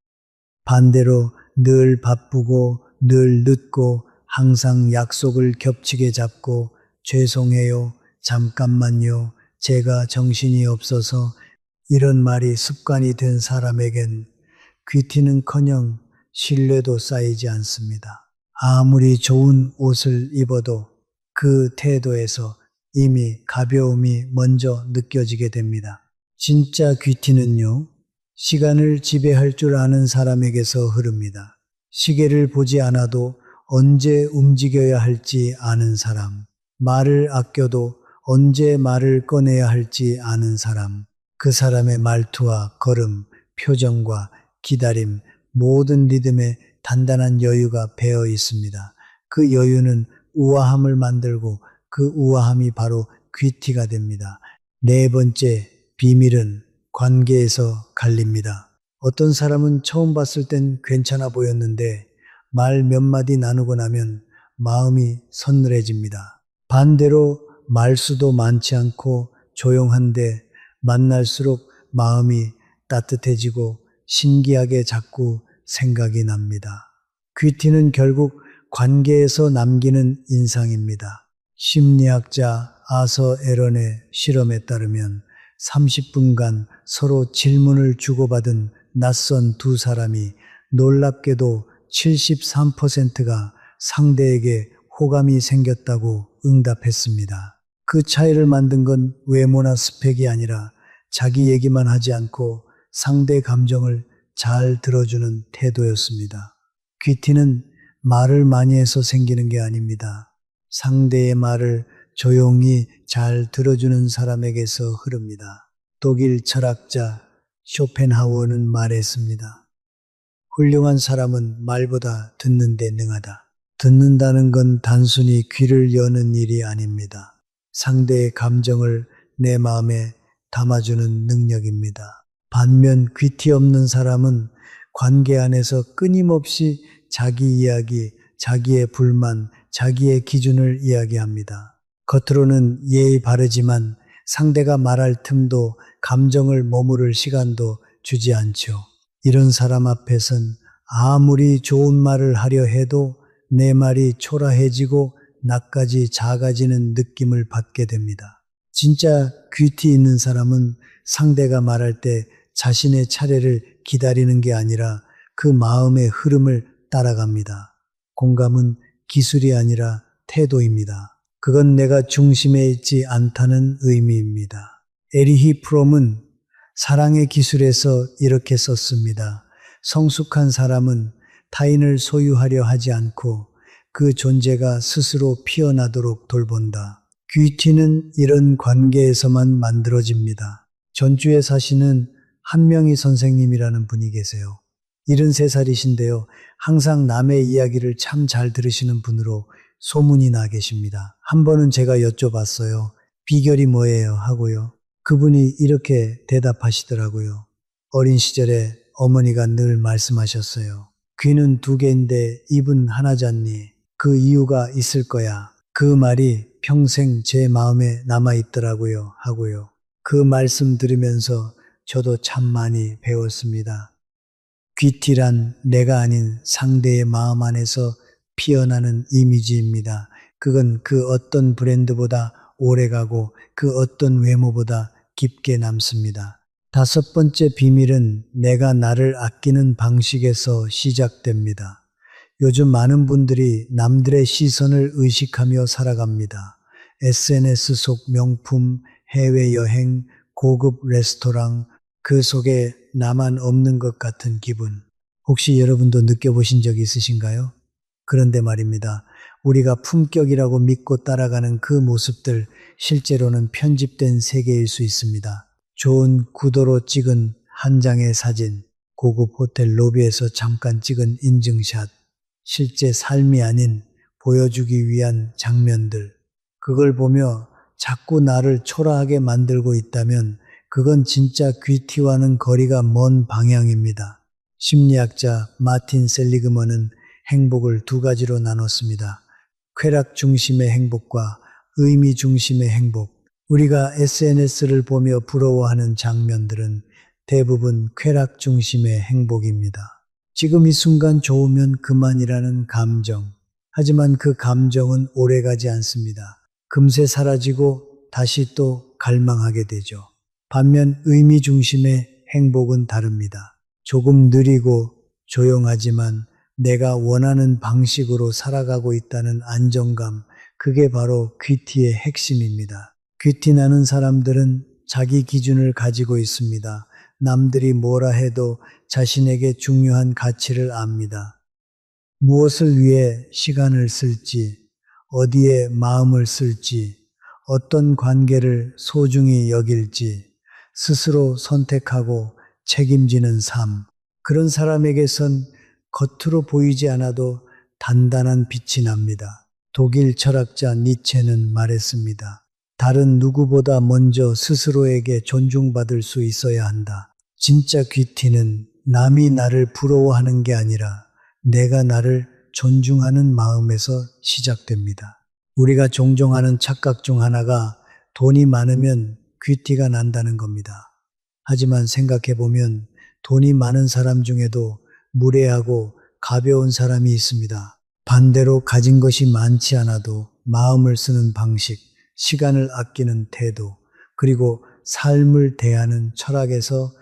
반대로 늘 바쁘고 늘 늦고 항상 약속을 겹치게 잡고 죄송해요, 잠깐만요, 제가 정신이 없어서 이런 말이 습관이 된 사람에겐 귀티는커녕 신뢰도 쌓이지 않습니다. 아무리 좋은 옷을 입어도 그 태도에서 이미 가벼움이 먼저 느껴지게 됩니다. 진짜 귀티는요, 시간을 지배할 줄 아는 사람에게서 흐릅니다. 시계를 보지 않아도 언제 움직여야 할지 아는 사람, 말을 아껴도 언제 말을 꺼내야 할지 아는 사람, 그 사람의 말투와 걸음, 표정과 기다림, 모든 리듬에 단단한 여유가 배어 있습니다. 그 여유는 우아함을 만들고 그 우아함이 바로 귀티가 됩니다. 네 번째 비밀은 관계에서 갈립니다. 어떤 사람은 처음 봤을 땐 괜찮아 보였는데 말 몇 마디 나누고 나면 마음이 서늘해집니다. 반대로 말수도 많지 않고 조용한데 만날수록 마음이 따뜻해지고 신기하게 자꾸 생각이 납니다. 귀티는 결국 관계에서 남기는 인상입니다. 심리학자 아서 에런의 실험에 따르면 30분간 서로 질문을 주고받은 낯선 두 사람이 놀랍게도 73%가 상대에게 호감이 생겼다고 응답했습니다. 그 차이를 만든 건 외모나 스펙이 아니라 자기 얘기만 하지 않고 상대 감정을 잘 들어주는 태도였습니다. 귀티는 말을 많이 해서 생기는 게 아닙니다. 상대의 말을 조용히 잘 들어주는 사람에게서 흐릅니다. 독일 철학자 쇼펜하우어는 말했습니다. 훌륭한 사람은 말보다 듣는 데 능하다. 듣는다는 건 단순히 귀를 여는 일이 아닙니다. 상대의 감정을 내 마음에 담아주는 능력입니다. 반면 귀티 없는 사람은 관계 안에서 끊임없이 자기 이야기, 자기의 불만, 자기의 기준을 이야기합니다. 겉으로는 예의 바르지만 상대가 말할 틈도 감정을 머무를 시간도 주지 않죠. 이런 사람 앞에선 아무리 좋은 말을 하려 해도 내 말이 초라해지고 나까지 작아지는 느낌을 받게 됩니다. 진짜 귀티 있는 사람은 상대가 말할 때 자신의 차례를 기다리는 게 아니라 그 마음의 흐름을 따라갑니다. 공감은 기술이 아니라 태도입니다. 그건 내가 중심에 있지 않다는 의미입니다. 에리히 프롬은 사랑의 기술에서 이렇게 썼습니다. 성숙한 사람은 타인을 소유하려 하지 않고 그 존재가 스스로 피어나도록 돌본다. 귀티는 이런 관계에서만 만들어집니다. 전주에 사시는 한명희 선생님이라는 분이 계세요. 73살이신데요. 항상 남의 이야기를 참 잘 들으시는 분으로 소문이 나 계십니다. 한 번은 제가 여쭤봤어요. 비결이 뭐예요? 하고요. 그분이 이렇게 대답하시더라고요. 어린 시절에 어머니가 늘 말씀하셨어요. 귀는 두 개인데 입은 하나잖니. 그 이유가 있을 거야. 그 말이 평생 제 마음에 남아있더라고요. 하고요. 그 말씀 들으면서 저도 참 많이 배웠습니다. 귀티란 내가 아닌 상대의 마음 안에서 피어나는 이미지입니다. 그건 그 어떤 브랜드보다 오래가고 그 어떤 외모보다 깊게 남습니다. 다섯 번째 비밀은 내가 나를 아끼는 방식에서 시작됩니다. 요즘 많은 분들이 남들의 시선을 의식하며 살아갑니다. SNS 속 명품, 해외여행, 고급 레스토랑, 그 속에 나만 없는 것 같은 기분. 혹시 여러분도 느껴보신 적 있으신가요? 그런데 말입니다. 우리가 품격이라고 믿고 따라가는 그 모습들, 실제로는 편집된 세계일 수 있습니다. 좋은 구도로 찍은 한 장의 사진, 고급 호텔 로비에서 잠깐 찍은 인증샷, 실제 삶이 아닌 보여주기 위한 장면들. 그걸 보며 자꾸 나를 초라하게 만들고 있다면 그건 진짜 귀티와는 거리가 먼 방향입니다. 심리학자 마틴 셀리그먼은 행복을 두 가지로 나눴습니다. 쾌락 중심의 행복과 의미 중심의 행복. 우리가 SNS를 보며 부러워하는 장면들은 대부분 쾌락 중심의 행복입니다. 지금 이 순간 좋으면 그만이라는 감정. 하지만 그 감정은 오래가지 않습니다. 금세 사라지고 다시 또 갈망하게 되죠. 반면 의미 중심의 행복은 다릅니다. 조금 느리고 조용하지만 내가 원하는 방식으로 살아가고 있다는 안정감, 그게 바로 귀티의 핵심입니다. 귀티 나는 사람들은 자기 기준을 가지고 있습니다. 남들이 뭐라 해도 자신에게 중요한 가치를 압니다. 무엇을 위해 시간을 쓸지, 어디에 마음을 쓸지, 어떤 관계를 소중히 여길지 스스로 선택하고 책임지는 삶. 그런 사람에게선 겉으로 보이지 않아도 단단한 빛이 납니다. 독일 철학자 니체는 말했습니다. 다른 누구보다 먼저 스스로에게 존중받을 수 있어야 한다. 진짜 귀티는 남이 나를 부러워하는 게 아니라 내가 나를 존중하는 마음에서 시작됩니다. 우리가 종종 하는 착각 중 하나가 돈이 많으면 귀티가 난다는 겁니다. 하지만 생각해보면 돈이 많은 사람 중에도 무례하고 가벼운 사람이 있습니다. 반대로 가진 것이 많지 않아도 마음을 쓰는 방식, 시간을 아끼는 태도, 그리고 삶을 대하는 철학에서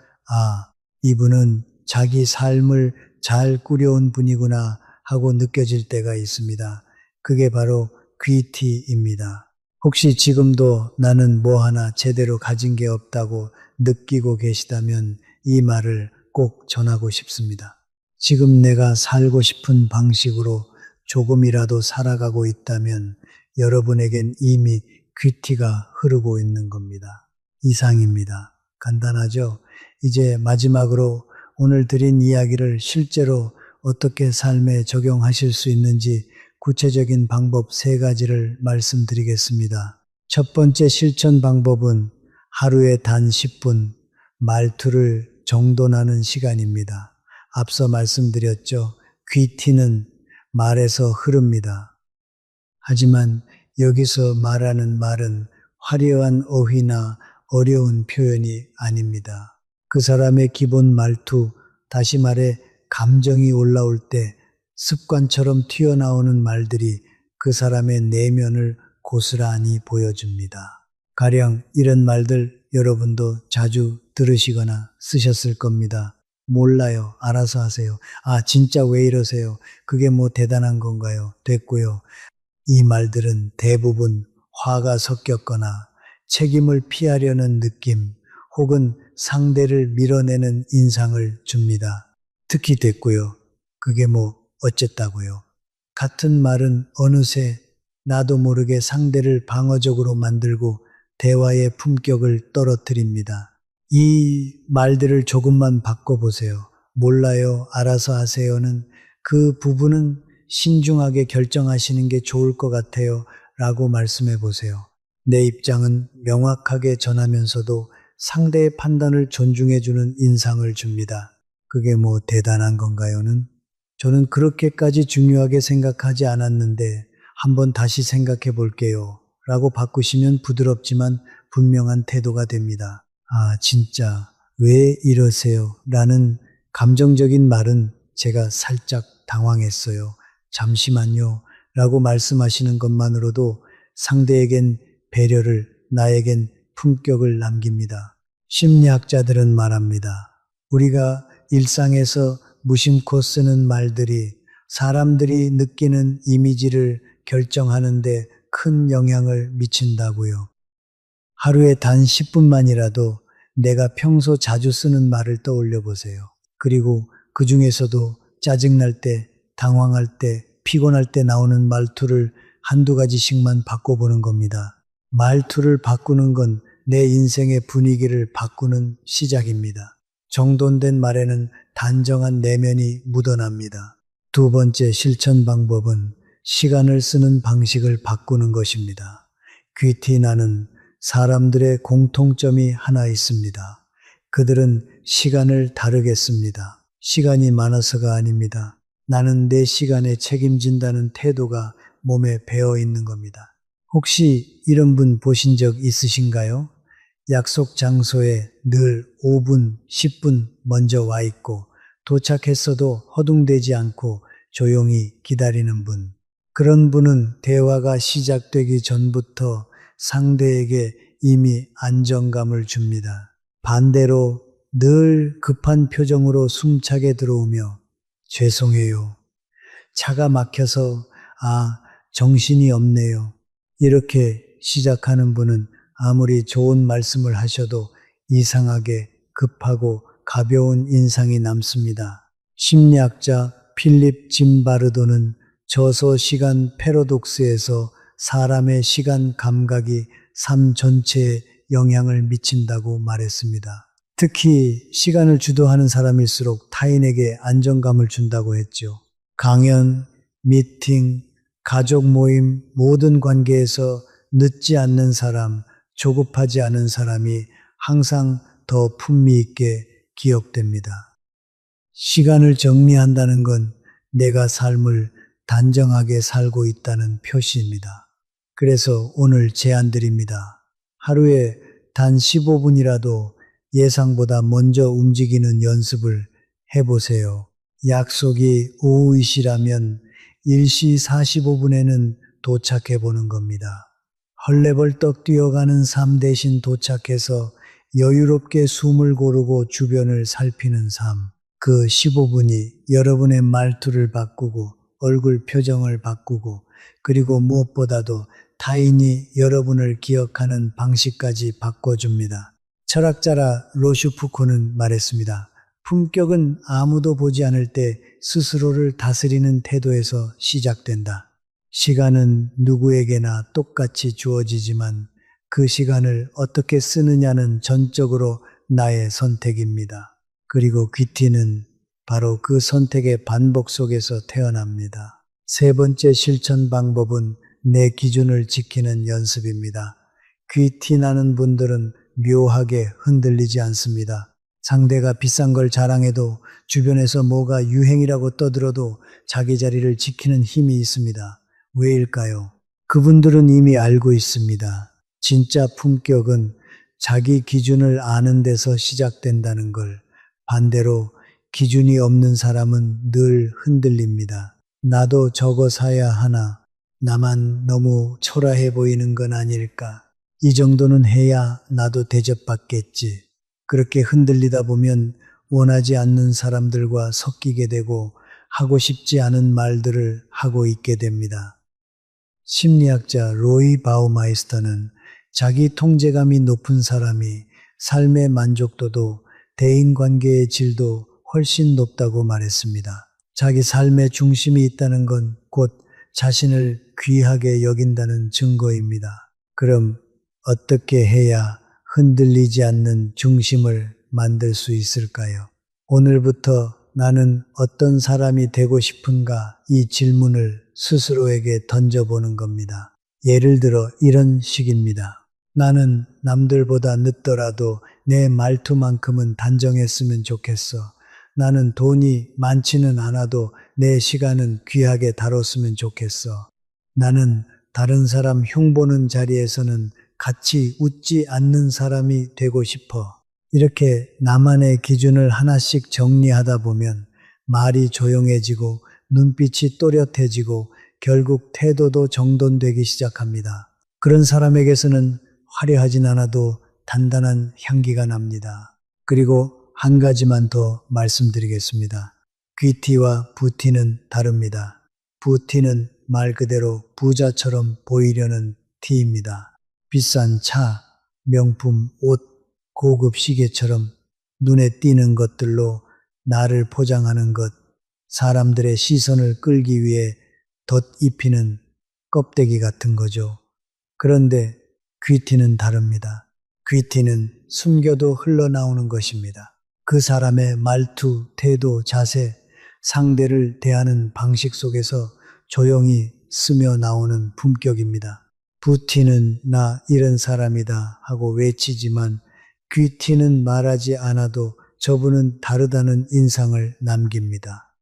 이분은 자기 삶을 잘 꾸려온 분이구나 하고 느껴질 때가 있습니다. 그게 바로 귀티입니다. 혹시 지금도 나는 뭐 하나 제대로 가진 게 없다고 느끼고 계시다면 이 말을 꼭 전하고 싶습니다. 지금 내가 살고 싶은 방식으로 조금이라도 살아가고 있다면 여러분에겐 이미 귀티가 흐르고 있는 겁니다. 이상입니다. 간단하죠? 이제 마지막으로 오늘 드린 이야기를 실제로 어떻게 삶에 적용하실 수 있는지 구체적인 방법 3가지를 말씀드리겠습니다. 첫 번째 실천 방법은 하루에 단 10분 말투를 정돈하는 시간입니다. 앞서 말씀드렸죠. 귀티는 말에서 흐릅니다. 하지만 여기서 말하는 말은 화려한 어휘나 어려운 표현이 아닙니다. 그 사람의 기본 말투, 다시 말해 감정이 올라올 때 습관처럼 튀어나오는 말들이 그 사람의 내면을 고스란히 보여줍니다. 가령 이런 말들 여러분도 자주 들으시거나 쓰셨을 겁니다. 몰라요. 알아서 하세요. 진짜 왜 이러세요? 그게 뭐 대단한 건가요? 됐고요. 이 말들은 대부분 화가 섞였거나 책임을 피하려는 느낌 혹은 상대를 밀어내는 인상을 줍니다. 특히 됐고요. 그게 뭐 어쨌다고요. 같은 말은 어느새 나도 모르게 상대를 방어적으로 만들고 대화의 품격을 떨어뜨립니다. 이 말들을 조금만 바꿔보세요. 몰라요, 알아서 하세요는 그 부분은 신중하게 결정하시는 게 좋을 것 같아요 라고 말씀해 보세요. 내 입장은 명확하게 전하면서도 상대의 판단을 존중해주는 인상을 줍니다. 그게 뭐 대단한 건가요는? 저는 그렇게까지 중요하게 생각하지 않았는데 한번 다시 생각해 볼게요 라고 바꾸시면 부드럽지만 분명한 태도가 됩니다. 진짜 왜 이러세요? 라는 감정적인 말은 제가 살짝 당황했어요. 잠시만요. 라고 말씀하시는 것만으로도 상대에겐 배려를, 나에겐 품격을 남깁니다. 심리학자들은 말합니다. 우리가 일상에서 무심코 쓰는 말들이 사람들이 느끼는 이미지를 결정하는데 큰 영향을 미친다고요. 하루에 단 10분만이라도 내가 평소 자주 쓰는 말을 떠올려 보세요. 그리고 그 중에서도 짜증날 때, 당황할 때, 피곤할 때 나오는 말투를 한두 가지씩만 바꿔보는 겁니다. 말투를 바꾸는 건 내 인생의 분위기를 바꾸는 시작입니다. 정돈된 말에는 단정한 내면이 묻어납니다. 두 번째 실천 방법은 시간을 쓰는 방식을 바꾸는 것입니다. 귀티나는 사람들의 공통점이 하나 있습니다. 그들은 시간을 다르게 씁니다. 시간이 많아서가 아닙니다. 나는 내 시간에 책임진다는 태도가 몸에 배어 있는 겁니다. 혹시 이런 분 보신 적 있으신가요? 약속 장소에 늘 5분, 10분 먼저 와 있고 도착했어도 허둥대지 않고 조용히 기다리는 분. 그런 분은 대화가 시작되기 전부터 상대에게 이미 안정감을 줍니다. 반대로 늘 급한 표정으로 숨차게 들어오며 죄송해요. 차가 막혀서 정신이 없네요. 이렇게 시작하는 분은 아무리 좋은 말씀을 하셔도 이상하게 급하고 가벼운 인상이 남습니다. 심리학자 필립 짐바르도는 저소시간 패러독스에서 사람의 시간 감각이 삶 전체에 영향을 미친다고 말했습니다. 특히 시간을 주도하는 사람일수록 타인에게 안정감을 준다고 했죠. 강연, 미팅, 가족 모임, 모든 관계에서 늦지 않는 사람, 조급하지 않은 사람이 항상 더 품위 있게 기억됩니다. 시간을 정리한다는 건 내가 삶을 단정하게 살고 있다는 표시입니다. 그래서 오늘 제안 드립니다. 하루에 단 15분이라도 예상보다 먼저 움직이는 연습을 해보세요. 약속이 오후 1시라면 1시 45분에는 도착해 보는 겁니다. 헐레벌떡 뛰어가는 삶 대신 도착해서 여유롭게 숨을 고르고 주변을 살피는 삶. 그 15분이 여러분의 말투를 바꾸고 얼굴 표정을 바꾸고 그리고 무엇보다도 타인이 여러분을 기억하는 방식까지 바꿔줍니다. 철학자라 로슈푸코는 말했습니다. 품격은 아무도 보지 않을 때 스스로를 다스리는 태도에서 시작된다. 시간은 누구에게나 똑같이 주어지지만 그 시간을 어떻게 쓰느냐는 전적으로 나의 선택입니다. 그리고 귀티는 바로 그 선택의 반복 속에서 태어납니다. 세 번째 실천 방법은 내 기준을 지키는 연습입니다. 귀티 나는 분들은 묘하게 흔들리지 않습니다. 상대가 비싼 걸 자랑해도 주변에서 뭐가 유행이라고 떠들어도 자기 자리를 지키는 힘이 있습니다. 왜일까요? 그분들은 이미 알고 있습니다. 진짜 품격은 자기 기준을 아는 데서 시작된다는 걸. 반대로 기준이 없는 사람은 늘 흔들립니다. 나도 저거 사야 하나? 나만 너무 초라해 보이는 건 아닐까? 이 정도는 해야 나도 대접받겠지. 그렇게 흔들리다 보면 원하지 않는 사람들과 섞이게 되고 하고 싶지 않은 말들을 하고 있게 됩니다. 심리학자 로이 바우마이스터는 자기 통제감이 높은 사람이 삶의 만족도도 대인관계의 질도 훨씬 높다고 말했습니다. 자기 삶의 중심이 있다는 건 곧 자신을 귀하게 여긴다는 증거입니다. 그럼 어떻게 해야 흔들리지 않는 중심을 만들 수 있을까요? 오늘부터 나는 어떤 사람이 되고 싶은가 이 질문을 스스로에게 던져보는 겁니다. 예를 들어 이런 식입니다. 나는 남들보다 늦더라도 내 말투만큼은 단정했으면 좋겠어. 나는 돈이 많지는 않아도 내 시간은 귀하게 다뤘으면 좋겠어. 나는 다른 사람 흉보는 자리에서는 같이 웃지 않는 사람이 되고 싶어. 이렇게 나만의 기준을 하나씩 정리하다 보면 말이 조용해지고 눈빛이 또렷해지고 결국 태도도 정돈되기 시작합니다. 그런 사람에게서는 화려하진 않아도 단단한 향기가 납니다. 그리고 한 가지만 더 말씀드리겠습니다. 귀티와 부티는 다릅니다. 부티는 말 그대로 부자처럼 보이려는 티입니다. 비싼 차, 명품 옷, 고급 시계처럼 눈에 띄는 것들로 나를 포장하는 것, 사람들의 시선을 끌기 위해 덧입히는 껍데기 같은 거죠. 그런데 귀티는 다릅니다. 귀티는 숨겨도 흘러나오는 것입니다. 그 사람의 말투, 태도, 자세, 상대를 대하는 방식 속에서 조용히 스며 나오는 품격입니다. 부티는 나 이런 사람이다 하고 외치지만 귀티는 말하지 않아도 저분은 다르다는 인상을 남깁니다.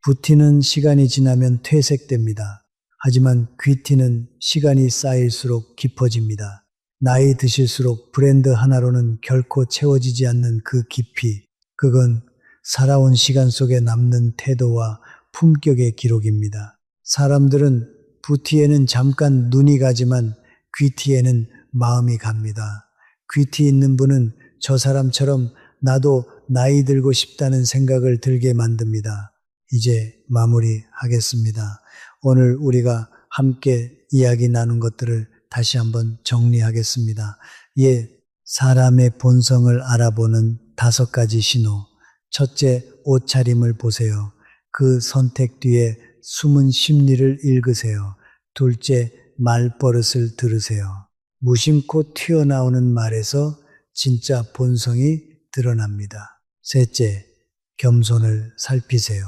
부티는 시간이 지나면 퇴색됩니다. 하지만 귀티는 시간이 쌓일수록 깊어집니다. 나이 드실수록 브랜드 하나로는 결코 채워지지 않는 그 깊이, 그건 살아온 시간 속에 남는 태도와 품격의 기록입니다. 사람들은 부티에는 잠깐 눈이 가지만 귀티에는 마음이 갑니다. 귀티 있는 분은 저 사람처럼 나도 나이 들고 싶다는 생각을 들게 만듭니다. 이제 마무리하겠습니다. 오늘 우리가 함께 이야기 나눈 것들을 다시 한번 정리하겠습니다. 사람의 본성을 알아보는 5가지 신호. 첫째, 옷차림을 보세요. 그 선택 뒤에 숨은 심리를 읽으세요. 둘째, 말버릇을 들으세요. 무심코 튀어나오는 말에서 진짜 본성이 드러납니다. 셋째, 겸손을 살피세요.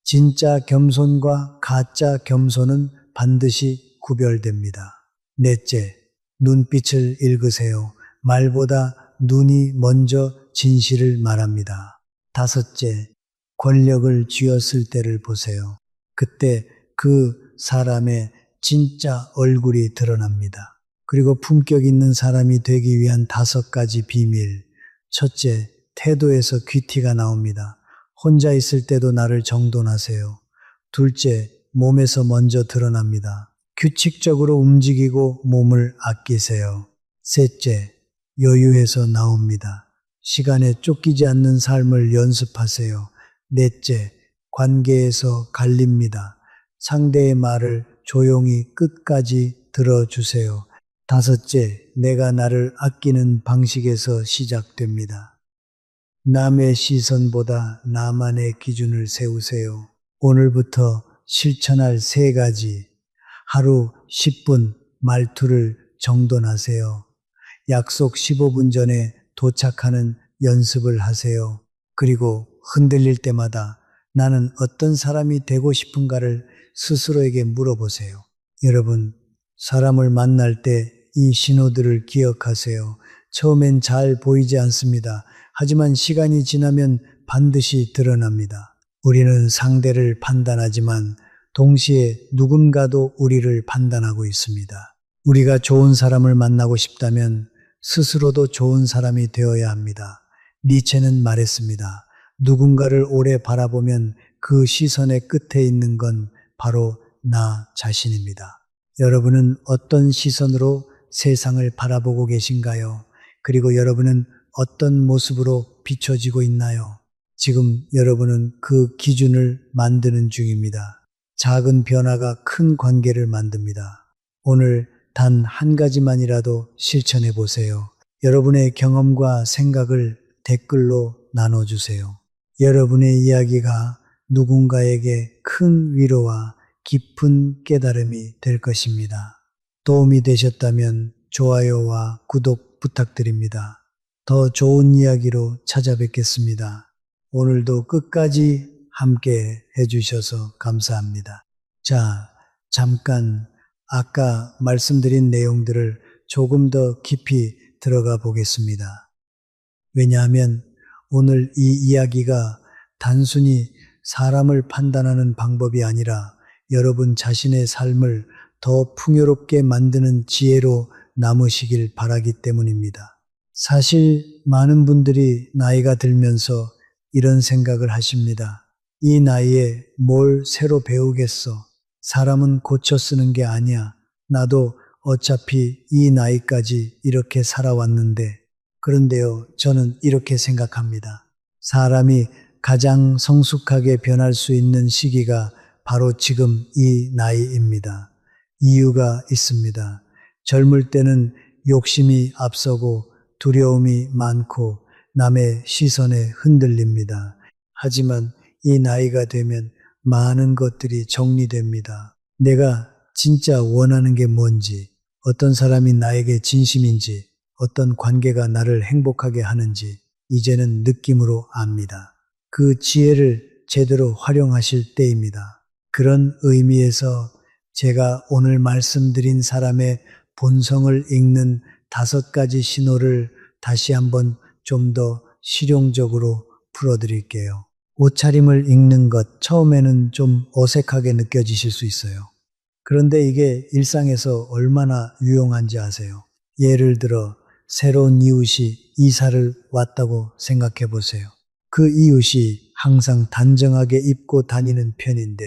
진짜 겸손과 가짜 겸손은 반드시 구별됩니다. 넷째, 눈빛을 읽으세요. 말보다 눈이 먼저 진실을 말합니다. 다섯째, 권력을 쥐었을 때를 보세요. 그때 그 사람의 진짜 얼굴이 드러납니다. 그리고 품격 있는 사람이 되기 위한 5가지 비밀. 첫째, 태도에서 귀티가 나옵니다. 혼자 있을 때도 나를 정돈하세요. 둘째, 몸에서 먼저 드러납니다. 규칙적으로 움직이고 몸을 아끼세요. 셋째, 여유에서 나옵니다. 시간에 쫓기지 않는 삶을 연습하세요. 넷째, 관계에서 갈립니다. 상대의 말을 조용히 끝까지 들어주세요. 다섯째, 내가 나를 아끼는 방식에서 시작됩니다. 남의 시선보다 나만의 기준을 세우세요. 오늘부터 실천할 3가지. 하루 10분 말투를 정돈하세요. 약속 15분 전에 도착하는 연습을 하세요. 그리고 흔들릴 때마다 나는 어떤 사람이 되고 싶은가를 스스로에게 물어보세요. 여러분, 사람을 만날 때 이 신호들을 기억하세요. 처음엔 잘 보이지 않습니다. 하지만 시간이 지나면 반드시 드러납니다. 우리는 상대를 판단하지만 동시에 누군가도 우리를 판단하고 있습니다. 우리가 좋은 사람을 만나고 싶다면 스스로도 좋은 사람이 되어야 합니다. 니체는 말했습니다. 누군가를 오래 바라보면 그 시선의 끝에 있는 건 바로 나 자신입니다. 여러분은 어떤 시선으로 세상을 바라보고 계신가요? 그리고 여러분은 어떤 모습으로 비춰지고 있나요? 지금 여러분은 그 기준을 만드는 중입니다. 작은 변화가 큰 관계를 만듭니다. 오늘 단 한 가지만이라도 실천해 보세요. 여러분의 경험과 생각을 댓글로 나눠주세요. 여러분의 이야기가 누군가에게 큰 위로와 깊은 깨달음이 될 것입니다. 도움이 되셨다면 좋아요와 구독 부탁드립니다. 더 좋은 이야기로 찾아뵙겠습니다. 오늘도 끝까지 함께 해주셔서 감사합니다. 자, 잠깐 아까 말씀드린 내용들을 조금 더 깊이 들어가 보겠습니다. 왜냐하면 오늘 이 이야기가 단순히 사람을 판단하는 방법이 아니라 여러분 자신의 삶을 더 풍요롭게 만드는 지혜로 남으시길 바라기 때문입니다. 사실 많은 분들이 나이가 들면서 이런 생각을 하십니다. 이 나이에 뭘 새로 배우겠어? 사람은 고쳐 쓰는 게 아니야. 나도 어차피 이 나이까지 이렇게 살아왔는데. 그런데요, 저는 이렇게 생각합니다. 사람이 가장 성숙하게 변할 수 있는 시기가 바로 지금 이 나이입니다. 이유가 있습니다. 젊을 때는 욕심이 앞서고 두려움이 많고 남의 시선에 흔들립니다. 하지만 이 나이가 되면 많은 것들이 정리됩니다. 내가 진짜 원하는 게 뭔지, 어떤 사람이 나에게 진심인지, 어떤 관계가 나를 행복하게 하는지 이제는 느낌으로 압니다. 그 지혜를 제대로 활용하실 때입니다. 그런 의미에서 제가 오늘 말씀드린 사람의 본성을 읽는 5가지 신호를 다시 한번 좀 더 실용적으로 풀어드릴게요. 옷차림을 읽는 것 처음에는 좀 어색하게 느껴지실 수 있어요. 그런데 이게 일상에서 얼마나 유용한지 아세요? 예를 들어 새로운 이웃이 이사를 왔다고 생각해 보세요. 그 이웃이 항상 단정하게 입고 다니는 편인데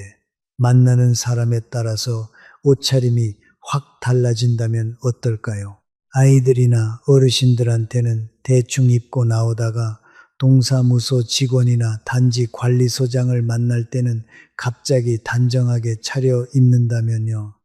만나는 사람에 따라서 옷차림이 확 달라진다면 어떨까요? 아이들이나 어르신들한테는 대충 입고 나오다가 동사무소 직원이나 단지 관리소장을 만날 때는 갑자기 단정하게 차려 입는다면요.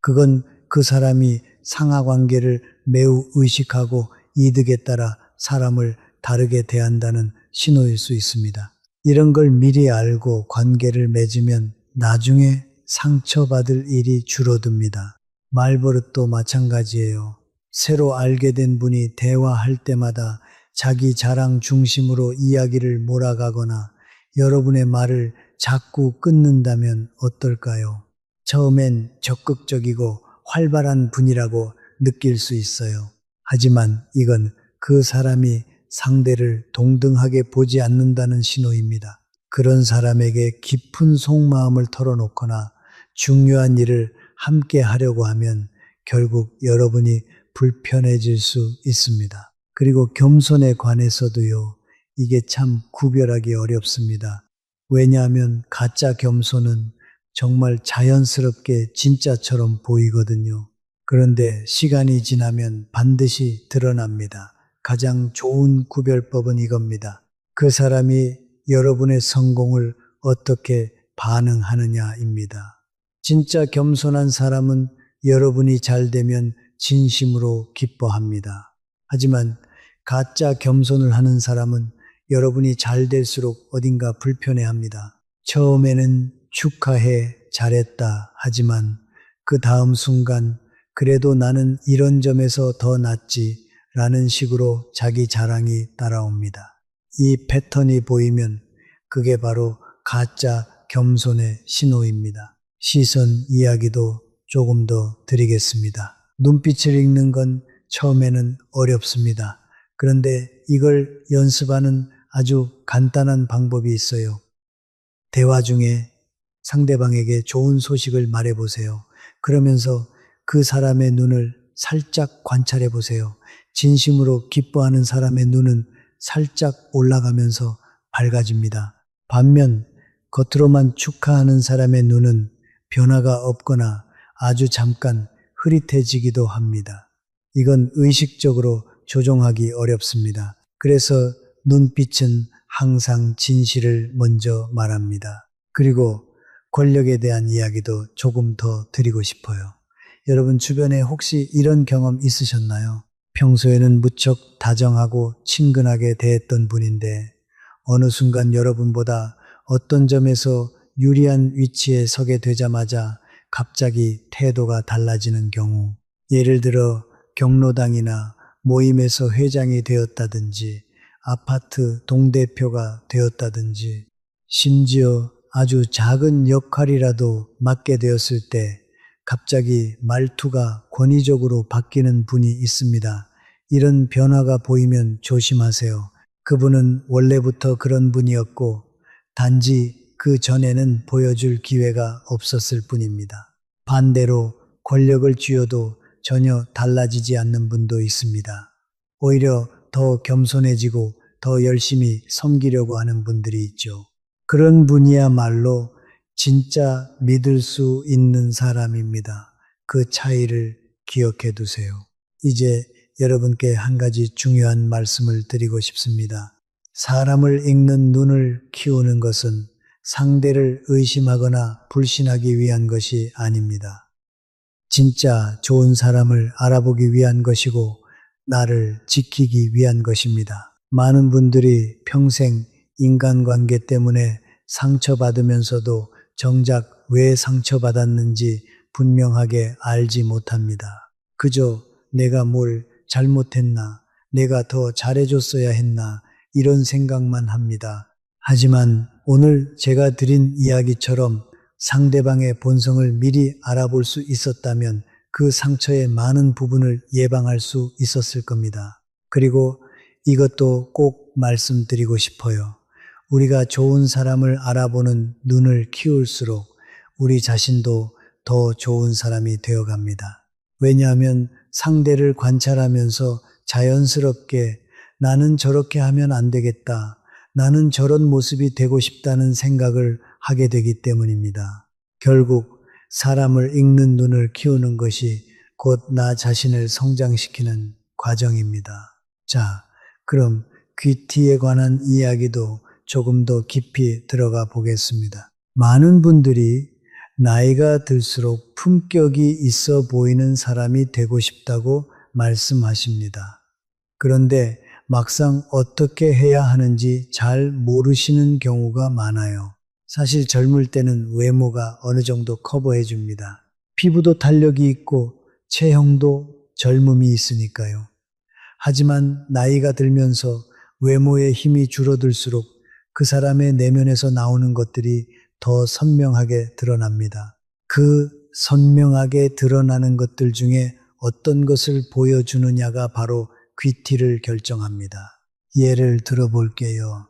그건 그 사람이 상하관계를 매우 의식하고 이득에 따라 사람을 다르게 대한다는 신호일 수 있습니다. 이런 걸 미리 알고 관계를 맺으면 나중에 상처받을 일이 줄어듭니다. 말버릇도 마찬가지예요. 새로 알게 된 분이 대화할 때마다 자기 자랑 중심으로 이야기를 몰아가거나 여러분의 말을 자꾸 끊는다면 어떨까요? 처음엔 적극적이고 활발한 분이라고 느낄 수 있어요. 하지만 이건 그 사람이 상대를 동등하게 보지 않는다는 신호입니다. 그런 사람에게 깊은 속마음을 털어놓거나 중요한 일을 함께 하려고 하면 결국 여러분이 불편해질 수 있습니다. 그리고 겸손에 관해서도요. 이게 참 구별하기 어렵습니다. 왜냐하면 가짜 겸손은 정말 자연스럽게 진짜처럼 보이거든요. 그런데 시간이 지나면 반드시 드러납니다. 가장 좋은 구별법은 이겁니다. 그 사람이 여러분의 성공을 어떻게 반응하느냐입니다. 진짜 겸손한 사람은 여러분이 잘 되면 진심으로 기뻐합니다. 하지만 가짜 겸손을 하는 사람은 여러분이 잘 될수록 어딘가 불편해합니다. 처음에는 축하해, 잘했다. 하지만 그 다음 순간 그래도 나는 이런 점에서 더 낫지 라는 식으로 자기 자랑이 따라옵니다. 이 패턴이 보이면 그게 바로 가짜 겸손의 신호입니다. 시선 이야기도 조금 더 드리겠습니다. 눈빛을 읽는 건 처음에는 어렵습니다. 그런데 이걸 연습하는 아주 간단한 방법이 있어요. 대화 중에 상대방에게 좋은 소식을 말해보세요. 그러면서 그 사람의 눈을 살짝 관찰해 보세요. 진심으로 기뻐하는 사람의 눈은 살짝 올라가면서 밝아집니다. 반면 겉으로만 축하하는 사람의 눈은 변화가 없거나 아주 잠깐 흐릿해지기도 합니다. 이건 의식적으로 조종하기 어렵습니다. 그래서 눈빛은 항상 진실을 먼저 말합니다. 그리고 권력에 대한 이야기도 조금 더 드리고 싶어요. 여러분 주변에 혹시 이런 경험 있으셨나요? 평소에는 무척 다정하고 친근하게 대했던 분인데 어느 순간 여러분보다 어떤 점에서 유리한 위치에 서게 되자마자 갑자기 태도가 달라지는 경우, 예를 들어 경로당이나 모임에서 회장이 되었다든지 아파트 동대표가 되었다든지 심지어 아주 작은 역할이라도 맡게 되었을 때 갑자기 말투가 권위적으로 바뀌는 분이 있습니다. 이런 변화가 보이면 조심하세요. 그분은 원래부터 그런 분이었고 단지 그 전에는 보여줄 기회가 없었을 뿐입니다. 반대로 권력을 쥐어도 전혀 달라지지 않는 분도 있습니다. 오히려 더 겸손해지고 더 열심히 섬기려고 하는 분들이 있죠. 그런 분이야말로 진짜 믿을 수 있는 사람입니다. 그 차이를 기억해 두세요. 이제 여러분께 한 가지 중요한 말씀을 드리고 싶습니다. 사람을 읽는 눈을 키우는 것은 상대를 의심하거나 불신하기 위한 것이 아닙니다. 진짜 좋은 사람을 알아보기 위한 것이고 나를 지키기 위한 것입니다. 많은 분들이 평생 인간관계 때문에 상처받으면서도 정작 왜 상처받았는지 분명하게 알지 못합니다. 그저 내가 뭘 잘못했나, 내가 더 잘해줬어야 했나 이런 생각만 합니다. 하지만 오늘 제가 드린 이야기처럼 상대방의 본성을 미리 알아볼 수 있었다면 그 상처의 많은 부분을 예방할 수 있었을 겁니다. 그리고 이것도 꼭 말씀드리고 싶어요. 우리가 좋은 사람을 알아보는 눈을 키울수록 우리 자신도 더 좋은 사람이 되어갑니다. 왜냐하면 상대를 관찰하면서 자연스럽게 나는 저렇게 하면 안 되겠다. 나는 저런 모습이 되고 싶다는 생각을 하게 되기 때문입니다. 결국 사람을 읽는 눈을 키우는 것이 곧 나 자신을 성장시키는 과정입니다. 자, 그럼 귀티에 관한 이야기도 조금 더 깊이 들어가 보겠습니다. 많은 분들이 나이가 들수록 품격이 있어 보이는 사람이 되고 싶다고 말씀하십니다. 그런데 막상 어떻게 해야 하는지 잘 모르시는 경우가 많아요. 사실 젊을 때는 외모가 어느 정도 커버해 줍니다. 피부도 탄력이 있고 체형도 젊음이 있으니까요. 하지만 나이가 들면서 외모의 힘이 줄어들수록 그 사람의 내면에서 나오는 것들이 더 선명하게 드러납니다. 그 선명하게 드러나는 것들 중에 어떤 것을 보여주느냐가 바로 귀티를 결정합니다. 예를 들어볼게요.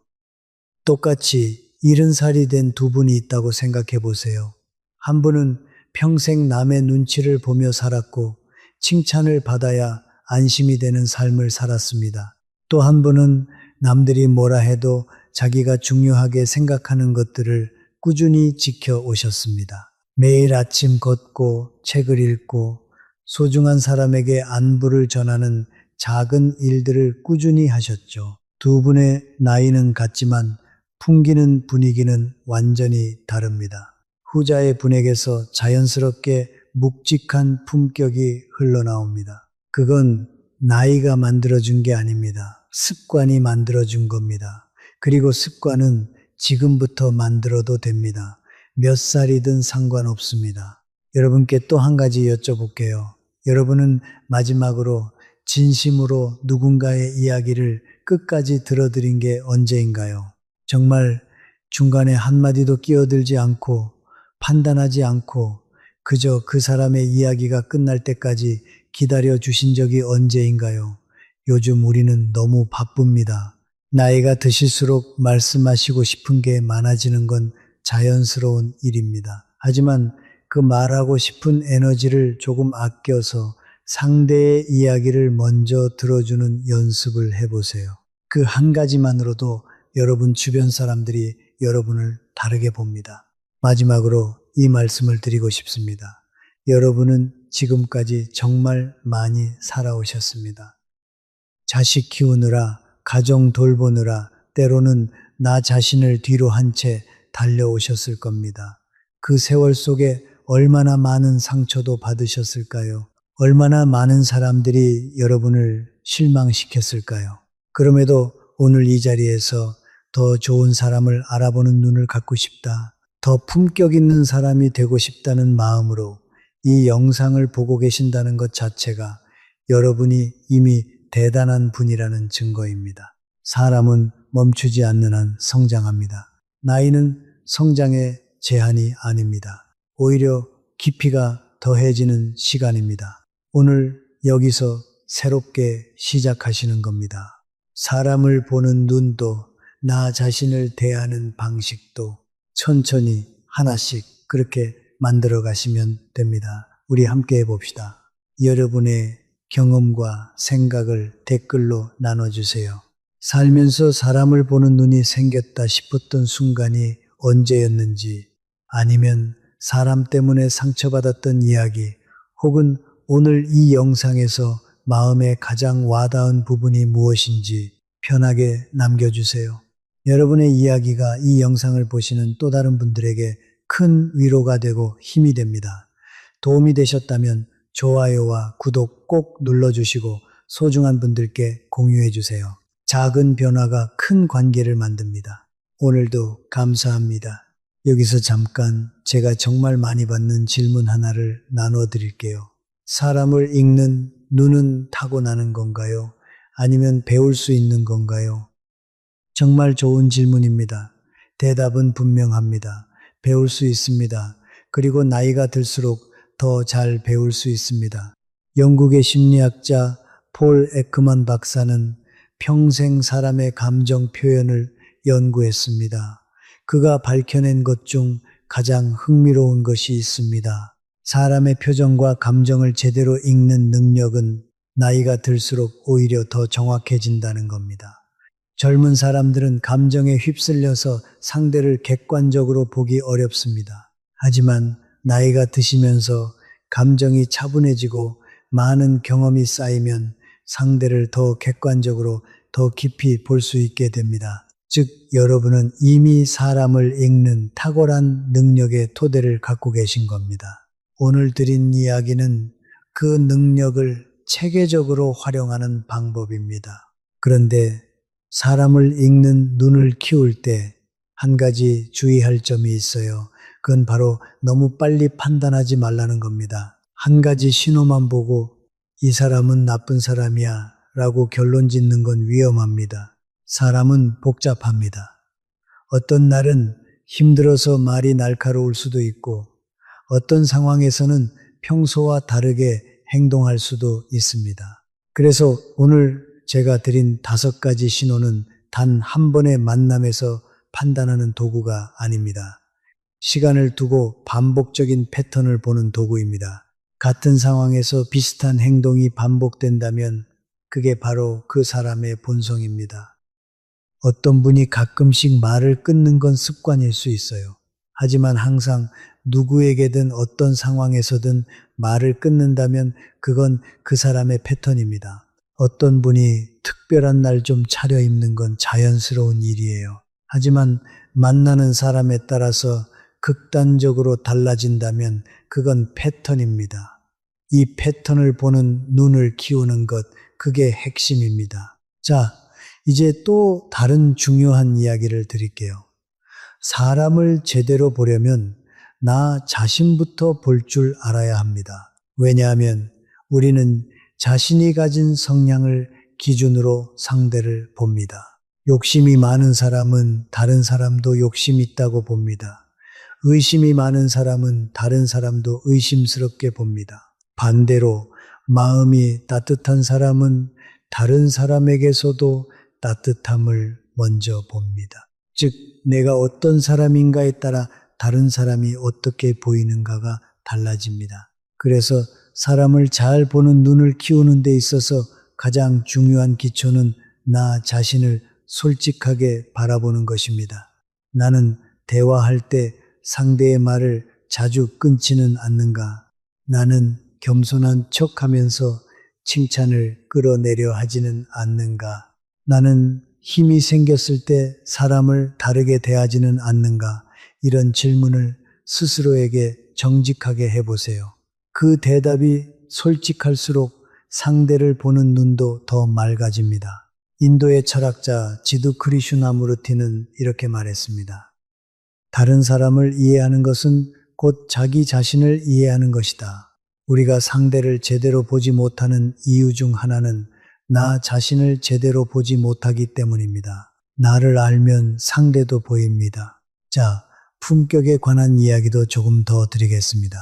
똑같이 70살이 된 두 분이 있다고 생각해 보세요. 한 분은 평생 남의 눈치를 보며 살았고 칭찬을 받아야 안심이 되는 삶을 살았습니다. 또 한 분은 남들이 뭐라 해도 자기가 중요하게 생각하는 것들을 꾸준히 지켜 오셨습니다. 매일 아침 걷고 책을 읽고 소중한 사람에게 안부를 전하는 작은 일들을 꾸준히 하셨죠. 두 분의 나이는 같지만 풍기는 분위기는 완전히 다릅니다. 후자의 분에게서 자연스럽게 묵직한 품격이 흘러나옵니다. 그건 나이가 만들어준 게 아닙니다. 습관이 만들어준 겁니다. 그리고 습관은 지금부터 만들어도 됩니다. 몇 살이든 상관없습니다. 여러분께 또 한 가지 여쭤볼게요. 여러분은 마지막으로 진심으로 누군가의 이야기를 끝까지 들어드린 게 언제인가요? 정말 중간에 한마디도 끼어들지 않고 판단하지 않고 그저 그 사람의 이야기가 끝날 때까지 기다려 주신 적이 언제인가요? 요즘 우리는 너무 바쁩니다. 나이가 드실수록 말씀하시고 싶은 게 많아지는 건 자연스러운 일입니다. 하지만 그 말하고 싶은 에너지를 조금 아껴서 상대의 이야기를 먼저 들어주는 연습을 해보세요. 그 한 가지만으로도 여러분 주변 사람들이 여러분을 다르게 봅니다. 마지막으로 이 말씀을 드리고 싶습니다. 여러분은 지금까지 정말 많이 살아오셨습니다. 자식 키우느라, 가정 돌보느라, 때로는 나 자신을 뒤로 한 채 달려오셨을 겁니다. 그 세월 속에 얼마나 많은 상처도 받으셨을까요? 얼마나 많은 사람들이 여러분을 실망시켰을까요? 그럼에도 오늘 이 자리에서 더 좋은 사람을 알아보는 눈을 갖고 싶다. 더 품격 있는 사람이 되고 싶다는 마음으로 이 영상을 보고 계신다는 것 자체가 여러분이 이미 대단한 분이라는 증거입니다. 사람은 멈추지 않는 한 성장합니다. 나이는 성장의 제한이 아닙니다. 오히려 깊이가 더해지는 시간입니다. 오늘 여기서 새롭게 시작하시는 겁니다. 사람을 보는 눈도 나 자신을 대하는 방식도 천천히 하나씩 그렇게 만들어 가시면 됩니다. 우리 함께 해봅시다. 여러분의 경험과 생각을 댓글로 나눠주세요. 살면서 사람을 보는 눈이 생겼다 싶었던 순간이 언제였는지, 아니면 사람 때문에 상처받았던 이야기, 혹은 오늘 이 영상에서 마음에 가장 와닿은 부분이 무엇인지 편하게 남겨주세요. 여러분의 이야기가 이 영상을 보시는 또 다른 분들에게 큰 위로가 되고 힘이 됩니다. 도움이 되셨다면 좋아요와 구독 꼭 눌러주시고 소중한 분들께 공유해주세요. 작은 변화가 큰 관계를 만듭니다. 오늘도 감사합니다. 여기서 잠깐 제가 정말 많이 받는 질문 하나를 나눠 드릴게요. 사람을 읽는 눈은 타고나는 건가요? 아니면 배울 수 있는 건가요? 정말 좋은 질문입니다. 대답은 분명합니다. 배울 수 있습니다. 그리고 나이가 들수록 더 잘 배울 수 있습니다. 영국의 심리학자 폴 에크먼 박사는 평생 사람의 감정 표현을 연구했습니다. 그가 밝혀낸 것 중 가장 흥미로운 것이 있습니다. 사람의 표정과 감정을 제대로 읽는 능력은 나이가 들수록 오히려 더 정확해진다는 겁니다. 젊은 사람들은 감정에 휩쓸려서 상대를 객관적으로 보기 어렵습니다. 하지만 나이가 드시면서 감정이 차분해지고 많은 경험이 쌓이면 상대를 더 객관적으로 더 깊이 볼 수 있게 됩니다. 즉, 여러분은 이미 사람을 읽는 탁월한 능력의 토대를 갖고 계신 겁니다. 오늘 드린 이야기는 그 능력을 체계적으로 활용하는 방법입니다. 그런데 사람을 읽는 눈을 키울 때 한 가지 주의할 점이 있어요. 그건 바로 너무 빨리 판단하지 말라는 겁니다. 한 가지 신호만 보고 이 사람은 나쁜 사람이야 라고 결론 짓는 건 위험합니다. 사람은 복잡합니다. 어떤 날은 힘들어서 말이 날카로울 수도 있고 어떤 상황에서는 평소와 다르게 행동할 수도 있습니다. 그래서 오늘 제가 드린 5가지 신호는 단 한 번의 만남에서 판단하는 도구가 아닙니다. 시간을 두고 반복적인 패턴을 보는 도구입니다. 같은 상황에서 비슷한 행동이 반복된다면 그게 바로 그 사람의 본성입니다. 어떤 분이 가끔씩 말을 끊는 건 습관일 수 있어요. 하지만 항상 누구에게든 어떤 상황에서든 말을 끊는다면 그건 그 사람의 패턴입니다. 어떤 분이 특별한 날 좀 차려입는 건 자연스러운 일이에요. 하지만 만나는 사람에 따라서 극단적으로 달라진다면 그건 패턴입니다. 이 패턴을 보는 눈을 키우는 것, 그게 핵심입니다. 자, 이제 또 다른 중요한 이야기를 드릴게요. 사람을 제대로 보려면 나 자신부터 볼 줄 알아야 합니다. 왜냐하면 우리는 자신이 가진 성향을 기준으로 상대를 봅니다. 욕심이 많은 사람은 다른 사람도 욕심 있다고 봅니다. 의심이 많은 사람은 다른 사람도 의심스럽게 봅니다. 반대로 마음이 따뜻한 사람은 다른 사람에게서도 따뜻함을 먼저 봅니다. 즉, 내가 어떤 사람인가에 따라 다른 사람이 어떻게 보이는가가 달라집니다. 그래서 사람을 잘 보는 눈을 키우는 데 있어서 가장 중요한 기초는 나 자신을 솔직하게 바라보는 것입니다. 나는 대화할 때 상대의 말을 자주 끊지는 않는가? 나는 겸손한 척 하면서 칭찬을 끌어내려 하지는 않는가? 나는 힘이 생겼을 때 사람을 다르게 대하지는 않는가? 이런 질문을 스스로에게 정직하게 해보세요. 그 대답이 솔직할수록 상대를 보는 눈도 더 맑아집니다. 인도의 철학자 지두 크리슈나무르티는 이렇게 말했습니다. 다른 사람을 이해하는 것은 곧 자기 자신을 이해하는 것이다. 우리가 상대를 제대로 보지 못하는 이유 중 하나는 나 자신을 제대로 보지 못하기 때문입니다. 나를 알면 상대도 보입니다. 자, 품격에 관한 이야기도 조금 더 드리겠습니다.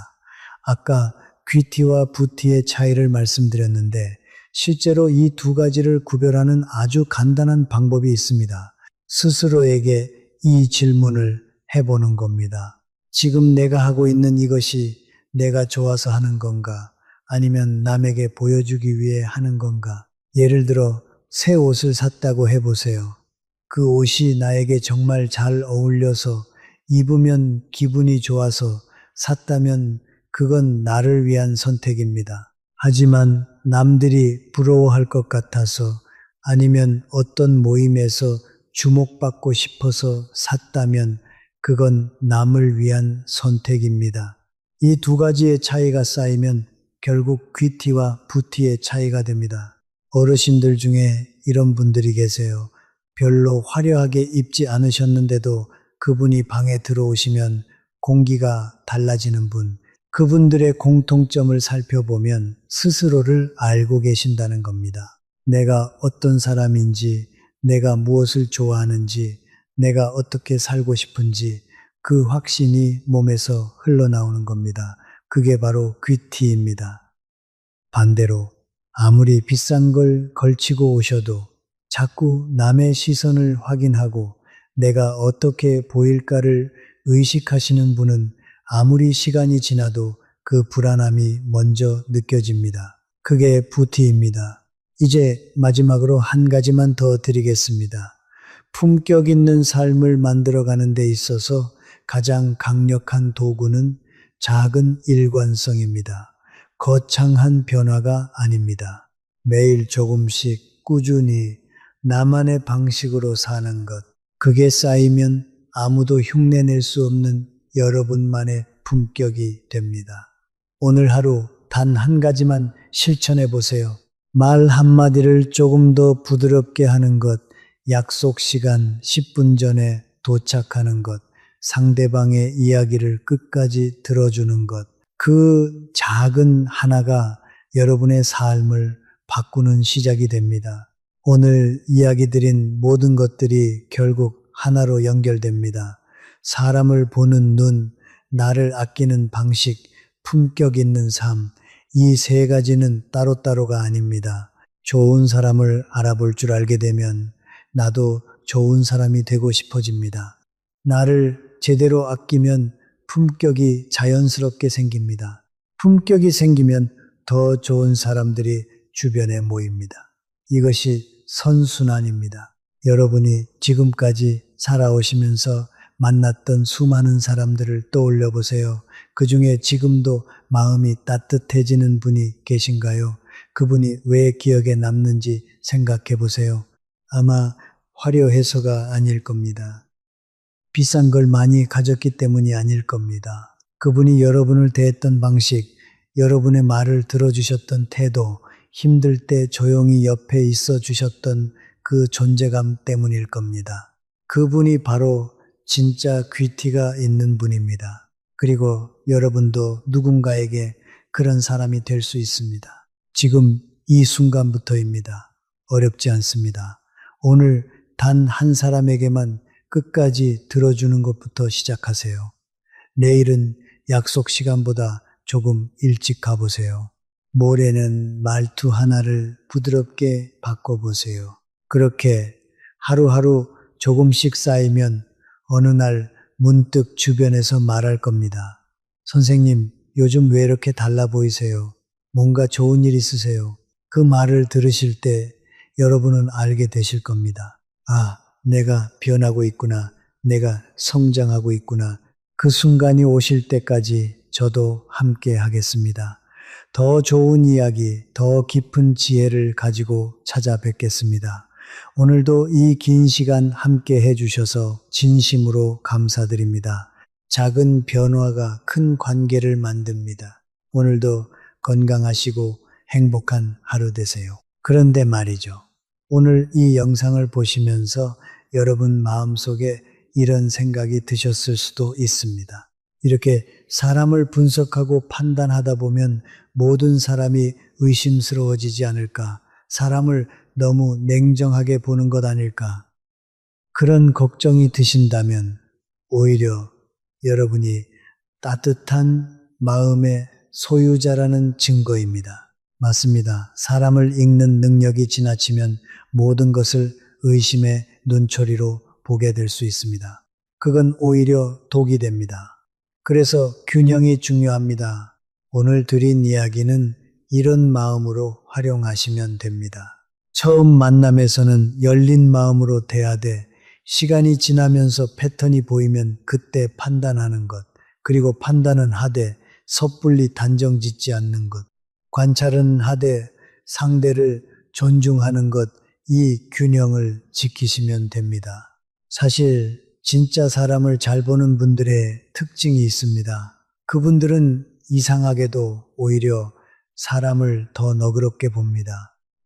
아까 귀티와 부티의 차이를 말씀드렸는데 실제로 이 두 가지를 구별하는 아주 간단한 방법이 있습니다. 스스로에게 이 질문을 해보는 겁니다. 지금 내가 하고 있는 이것이 내가 좋아서 하는 건가? 아니면 남에게 보여주기 위해 하는 건가? 예를 들어 새 옷을 샀다고 해보세요. 그 옷이 나에게 정말 잘 어울려서 입으면 기분이 좋아서 샀다면 그건 나를 위한 선택입니다. 하지만 남들이 부러워할 것 같아서 아니면 어떤 모임에서 주목받고 싶어서 샀다면 그건 남을 위한 선택입니다. 이 두 가지의 차이가 쌓이면 결국 귀티와 부티의 차이가 됩니다. 어르신들 중에 이런 분들이 계세요. 별로 화려하게 입지 않으셨는데도 그분이 방에 들어오시면 공기가 달라지는 분. 그분들의 공통점을 살펴보면 스스로를 알고 계신다는 겁니다. 내가 어떤 사람인지, 내가 무엇을 좋아하는지, 내가 어떻게 살고 싶은지 그 확신이 몸에서 흘러나오는 겁니다. 그게 바로 귀티입니다. 반대로 아무리 비싼 걸 걸치고 오셔도 자꾸 남의 시선을 확인하고 내가 어떻게 보일까를 의식하시는 분은 아무리 시간이 지나도 그 불안함이 먼저 느껴집니다. 그게 부티입니다. 이제 마지막으로 한 가지만 더 드리겠습니다. 품격 있는 삶을 만들어가는 데 있어서 가장 강력한 도구는 작은 일관성입니다. 거창한 변화가 아닙니다. 매일 조금씩 꾸준히 나만의 방식으로 사는 것. 그게 쌓이면 아무도 흉내낼 수 없는 여러분만의 품격이 됩니다. 오늘 하루 단 한 가지만 실천해 보세요. 말 한마디를 조금 더 부드럽게 하는 것, 약속 시간 10분 전에 도착하는 것, 상대방의 이야기를 끝까지 들어주는 것, 그 작은 하나가 여러분의 삶을 바꾸는 시작이 됩니다. 오늘 이야기 드린 모든 것들이 결국 하나로 연결됩니다. 사람을 보는 눈, 나를 아끼는 방식, 품격 있는 삶, 이 세 가지는 따로따로가 아닙니다. 좋은 사람을 알아볼 줄 알게 되면 나도 좋은 사람이 되고 싶어집니다. 나를 제대로 아끼면 품격이 자연스럽게 생깁니다. 품격이 생기면 더 좋은 사람들이 주변에 모입니다. 이것이 선순환입니다. 여러분이 지금까지 살아오시면서 만났던 수많은 사람들을 떠올려 보세요. 그 중에 지금도 마음이 따뜻해지는 분이 계신가요? 그분이 왜 기억에 남는지 생각해 보세요. 아마 화려해서가 아닐 겁니다. 비싼 걸 많이 가졌기 때문이 아닐 겁니다. 그분이 여러분을 대했던 방식, 여러분의 말을 들어주셨던 태도, 힘들 때 조용히 옆에 있어 주셨던 그 존재감 때문일 겁니다. 그분이 바로 진짜 귀티가 있는 분입니다. 그리고 여러분도 누군가에게 그런 사람이 될 수 있습니다. 지금 이 순간부터입니다. 어렵지 않습니다. 오늘 단 한 사람에게만 끝까지 들어주는 것부터 시작하세요. 내일은 약속 시간보다 조금 일찍 가보세요. 모레는 말투 하나를 부드럽게 바꿔보세요. 그렇게 하루하루 조금씩 쌓이면 어느 날 문득 주변에서 말할 겁니다. 선생님, 요즘 왜 이렇게 달라 보이세요? 뭔가 좋은 일 있으세요? 그 말을 들으실 때 여러분은 알게 되실 겁니다. 아, 내가 변하고 있구나. 내가 성장하고 있구나. 그 순간이 오실 때까지 저도 함께 하겠습니다. 더 좋은 이야기, 더 깊은 지혜를 가지고 찾아뵙겠습니다. 오늘도 이 긴 시간 함께 해주셔서 진심으로 감사드립니다. 작은 변화가 큰 관계를 만듭니다. 오늘도 건강하시고 행복한 하루 되세요. 그런데 말이죠. 오늘 이 영상을 보시면서 여러분 마음속에 이런 생각이 드셨을 수도 있습니다. 이렇게 사람을 분석하고 판단하다 보면 모든 사람이 의심스러워지지 않을까? 사람을 너무 냉정하게 보는 것 아닐까? 그런 걱정이 드신다면 오히려 여러분이 따뜻한 마음의 소유자라는 증거입니다. 맞습니다. 사람을 읽는 능력이 지나치면 모든 것을 의심의 눈초리로 보게 될 수 있습니다. 그건 오히려 독이 됩니다. 그래서 균형이 중요합니다. 오늘 드린 이야기는 이런 마음으로 활용하시면 됩니다. 처음 만남에서는 열린 마음으로 대하되 시간이 지나면서 패턴이 보이면 그때 판단하는 것, 그리고 판단은 하되 섣불리 단정 짓지 않는 것, 관찰은 하되 상대를 존중하는 것, 이 균형을 지키시면 됩니다. 사실 진짜 사람을 잘 보는 분들의 특징이 있습니다. 그분들은 이상하게도 오히려 사람을 더 너그럽게 봅니다.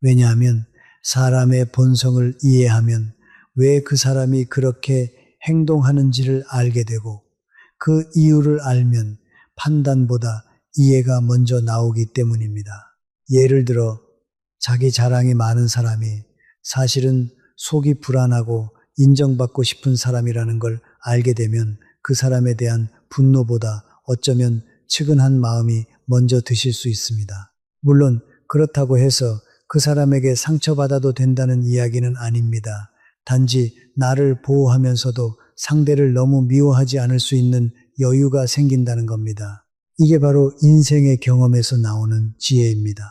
왜냐하면 사람의 본성을 이해하면 왜 그 사람이 그렇게 행동하는지를 알게 되고 그 이유를 알면 판단보다 이해가 먼저 나오기 때문입니다. 예를 들어 자기 자랑이 많은 사람이 사실은 속이 불안하고 인정받고 싶은 사람이라는 걸 알게 되면 그 사람에 대한 분노보다 어쩌면 측은한 마음이 먼저 드실 수 있습니다. 물론 그렇다고 해서 그 사람에게 상처받아도 된다는 이야기는 아닙니다. 단지 나를 보호하면서도 상대를 너무 미워하지 않을 수 있는 여유가 생긴다는 겁니다. 이게 바로 인생의 경험에서 나오는 지혜입니다.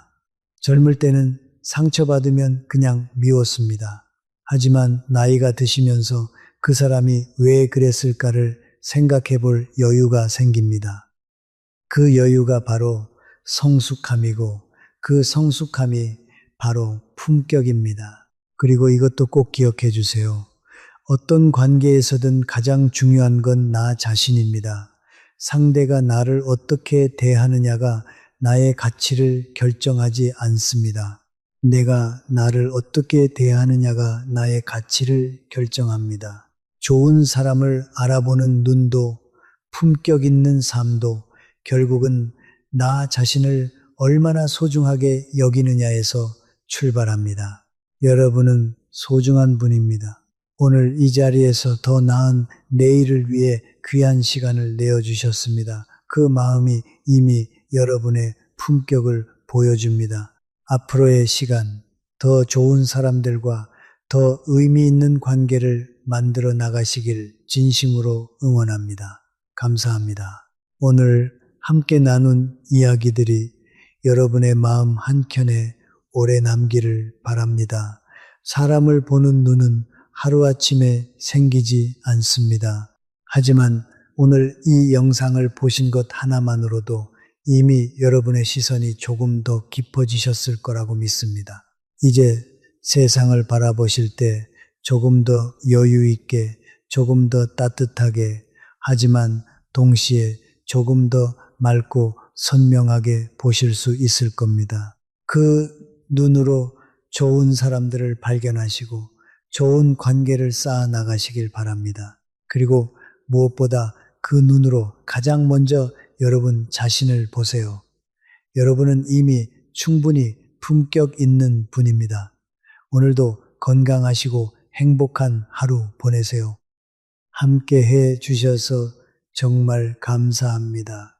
젊을 때는 상처받으면 그냥 미웠습니다. 하지만 나이가 드시면서 그 사람이 왜 그랬을까를 생각해 볼 여유가 생깁니다. 그 여유가 바로 성숙함이고 그 성숙함이 바로 품격입니다. 그리고 이것도 꼭 기억해 주세요. 어떤 관계에서든 가장 중요한 건 나 자신입니다. 상대가 나를 어떻게 대하느냐가 나의 가치를 결정하지 않습니다. 내가 나를 어떻게 대하느냐가 나의 가치를 결정합니다. 좋은 사람을 알아보는 눈도 품격 있는 삶도 결국은 나 자신을 얼마나 소중하게 여기느냐에서 출발합니다. 여러분은 소중한 분입니다. 오늘 이 자리에서 더 나은 내일을 위해 귀한 시간을 내어주셨습니다. 그 마음이 이미 여러분의 품격을 보여줍니다. 앞으로의 시간, 더 좋은 사람들과 더 의미 있는 관계를 만들어 나가시길 진심으로 응원합니다. 감사합니다. 오늘 함께 나눈 이야기들이 여러분의 마음 한켠에 오래 남기를 바랍니다. 사람을 보는 눈은 하루아침에 생기지 않습니다. 하지만 오늘 이 영상을 보신 것 하나만으로도 이미 여러분의 시선이 조금 더 깊어지셨을 거라고 믿습니다. 이제 세상을 바라보실 때 조금 더 여유 있게, 조금 더 따뜻하게, 하지만 동시에 조금 더 맑고 선명하게 보실 수 있을 겁니다. 그 눈으로 좋은 사람들을 발견하시고 좋은 관계를 쌓아 나가시길 바랍니다. 그리고 무엇보다 그 눈으로 가장 먼저 여러분 자신을 보세요. 여러분은 이미 충분히 품격 있는 분입니다. 오늘도 건강하시고 행복한 하루 보내세요. 함께 해 주셔서 정말 감사합니다.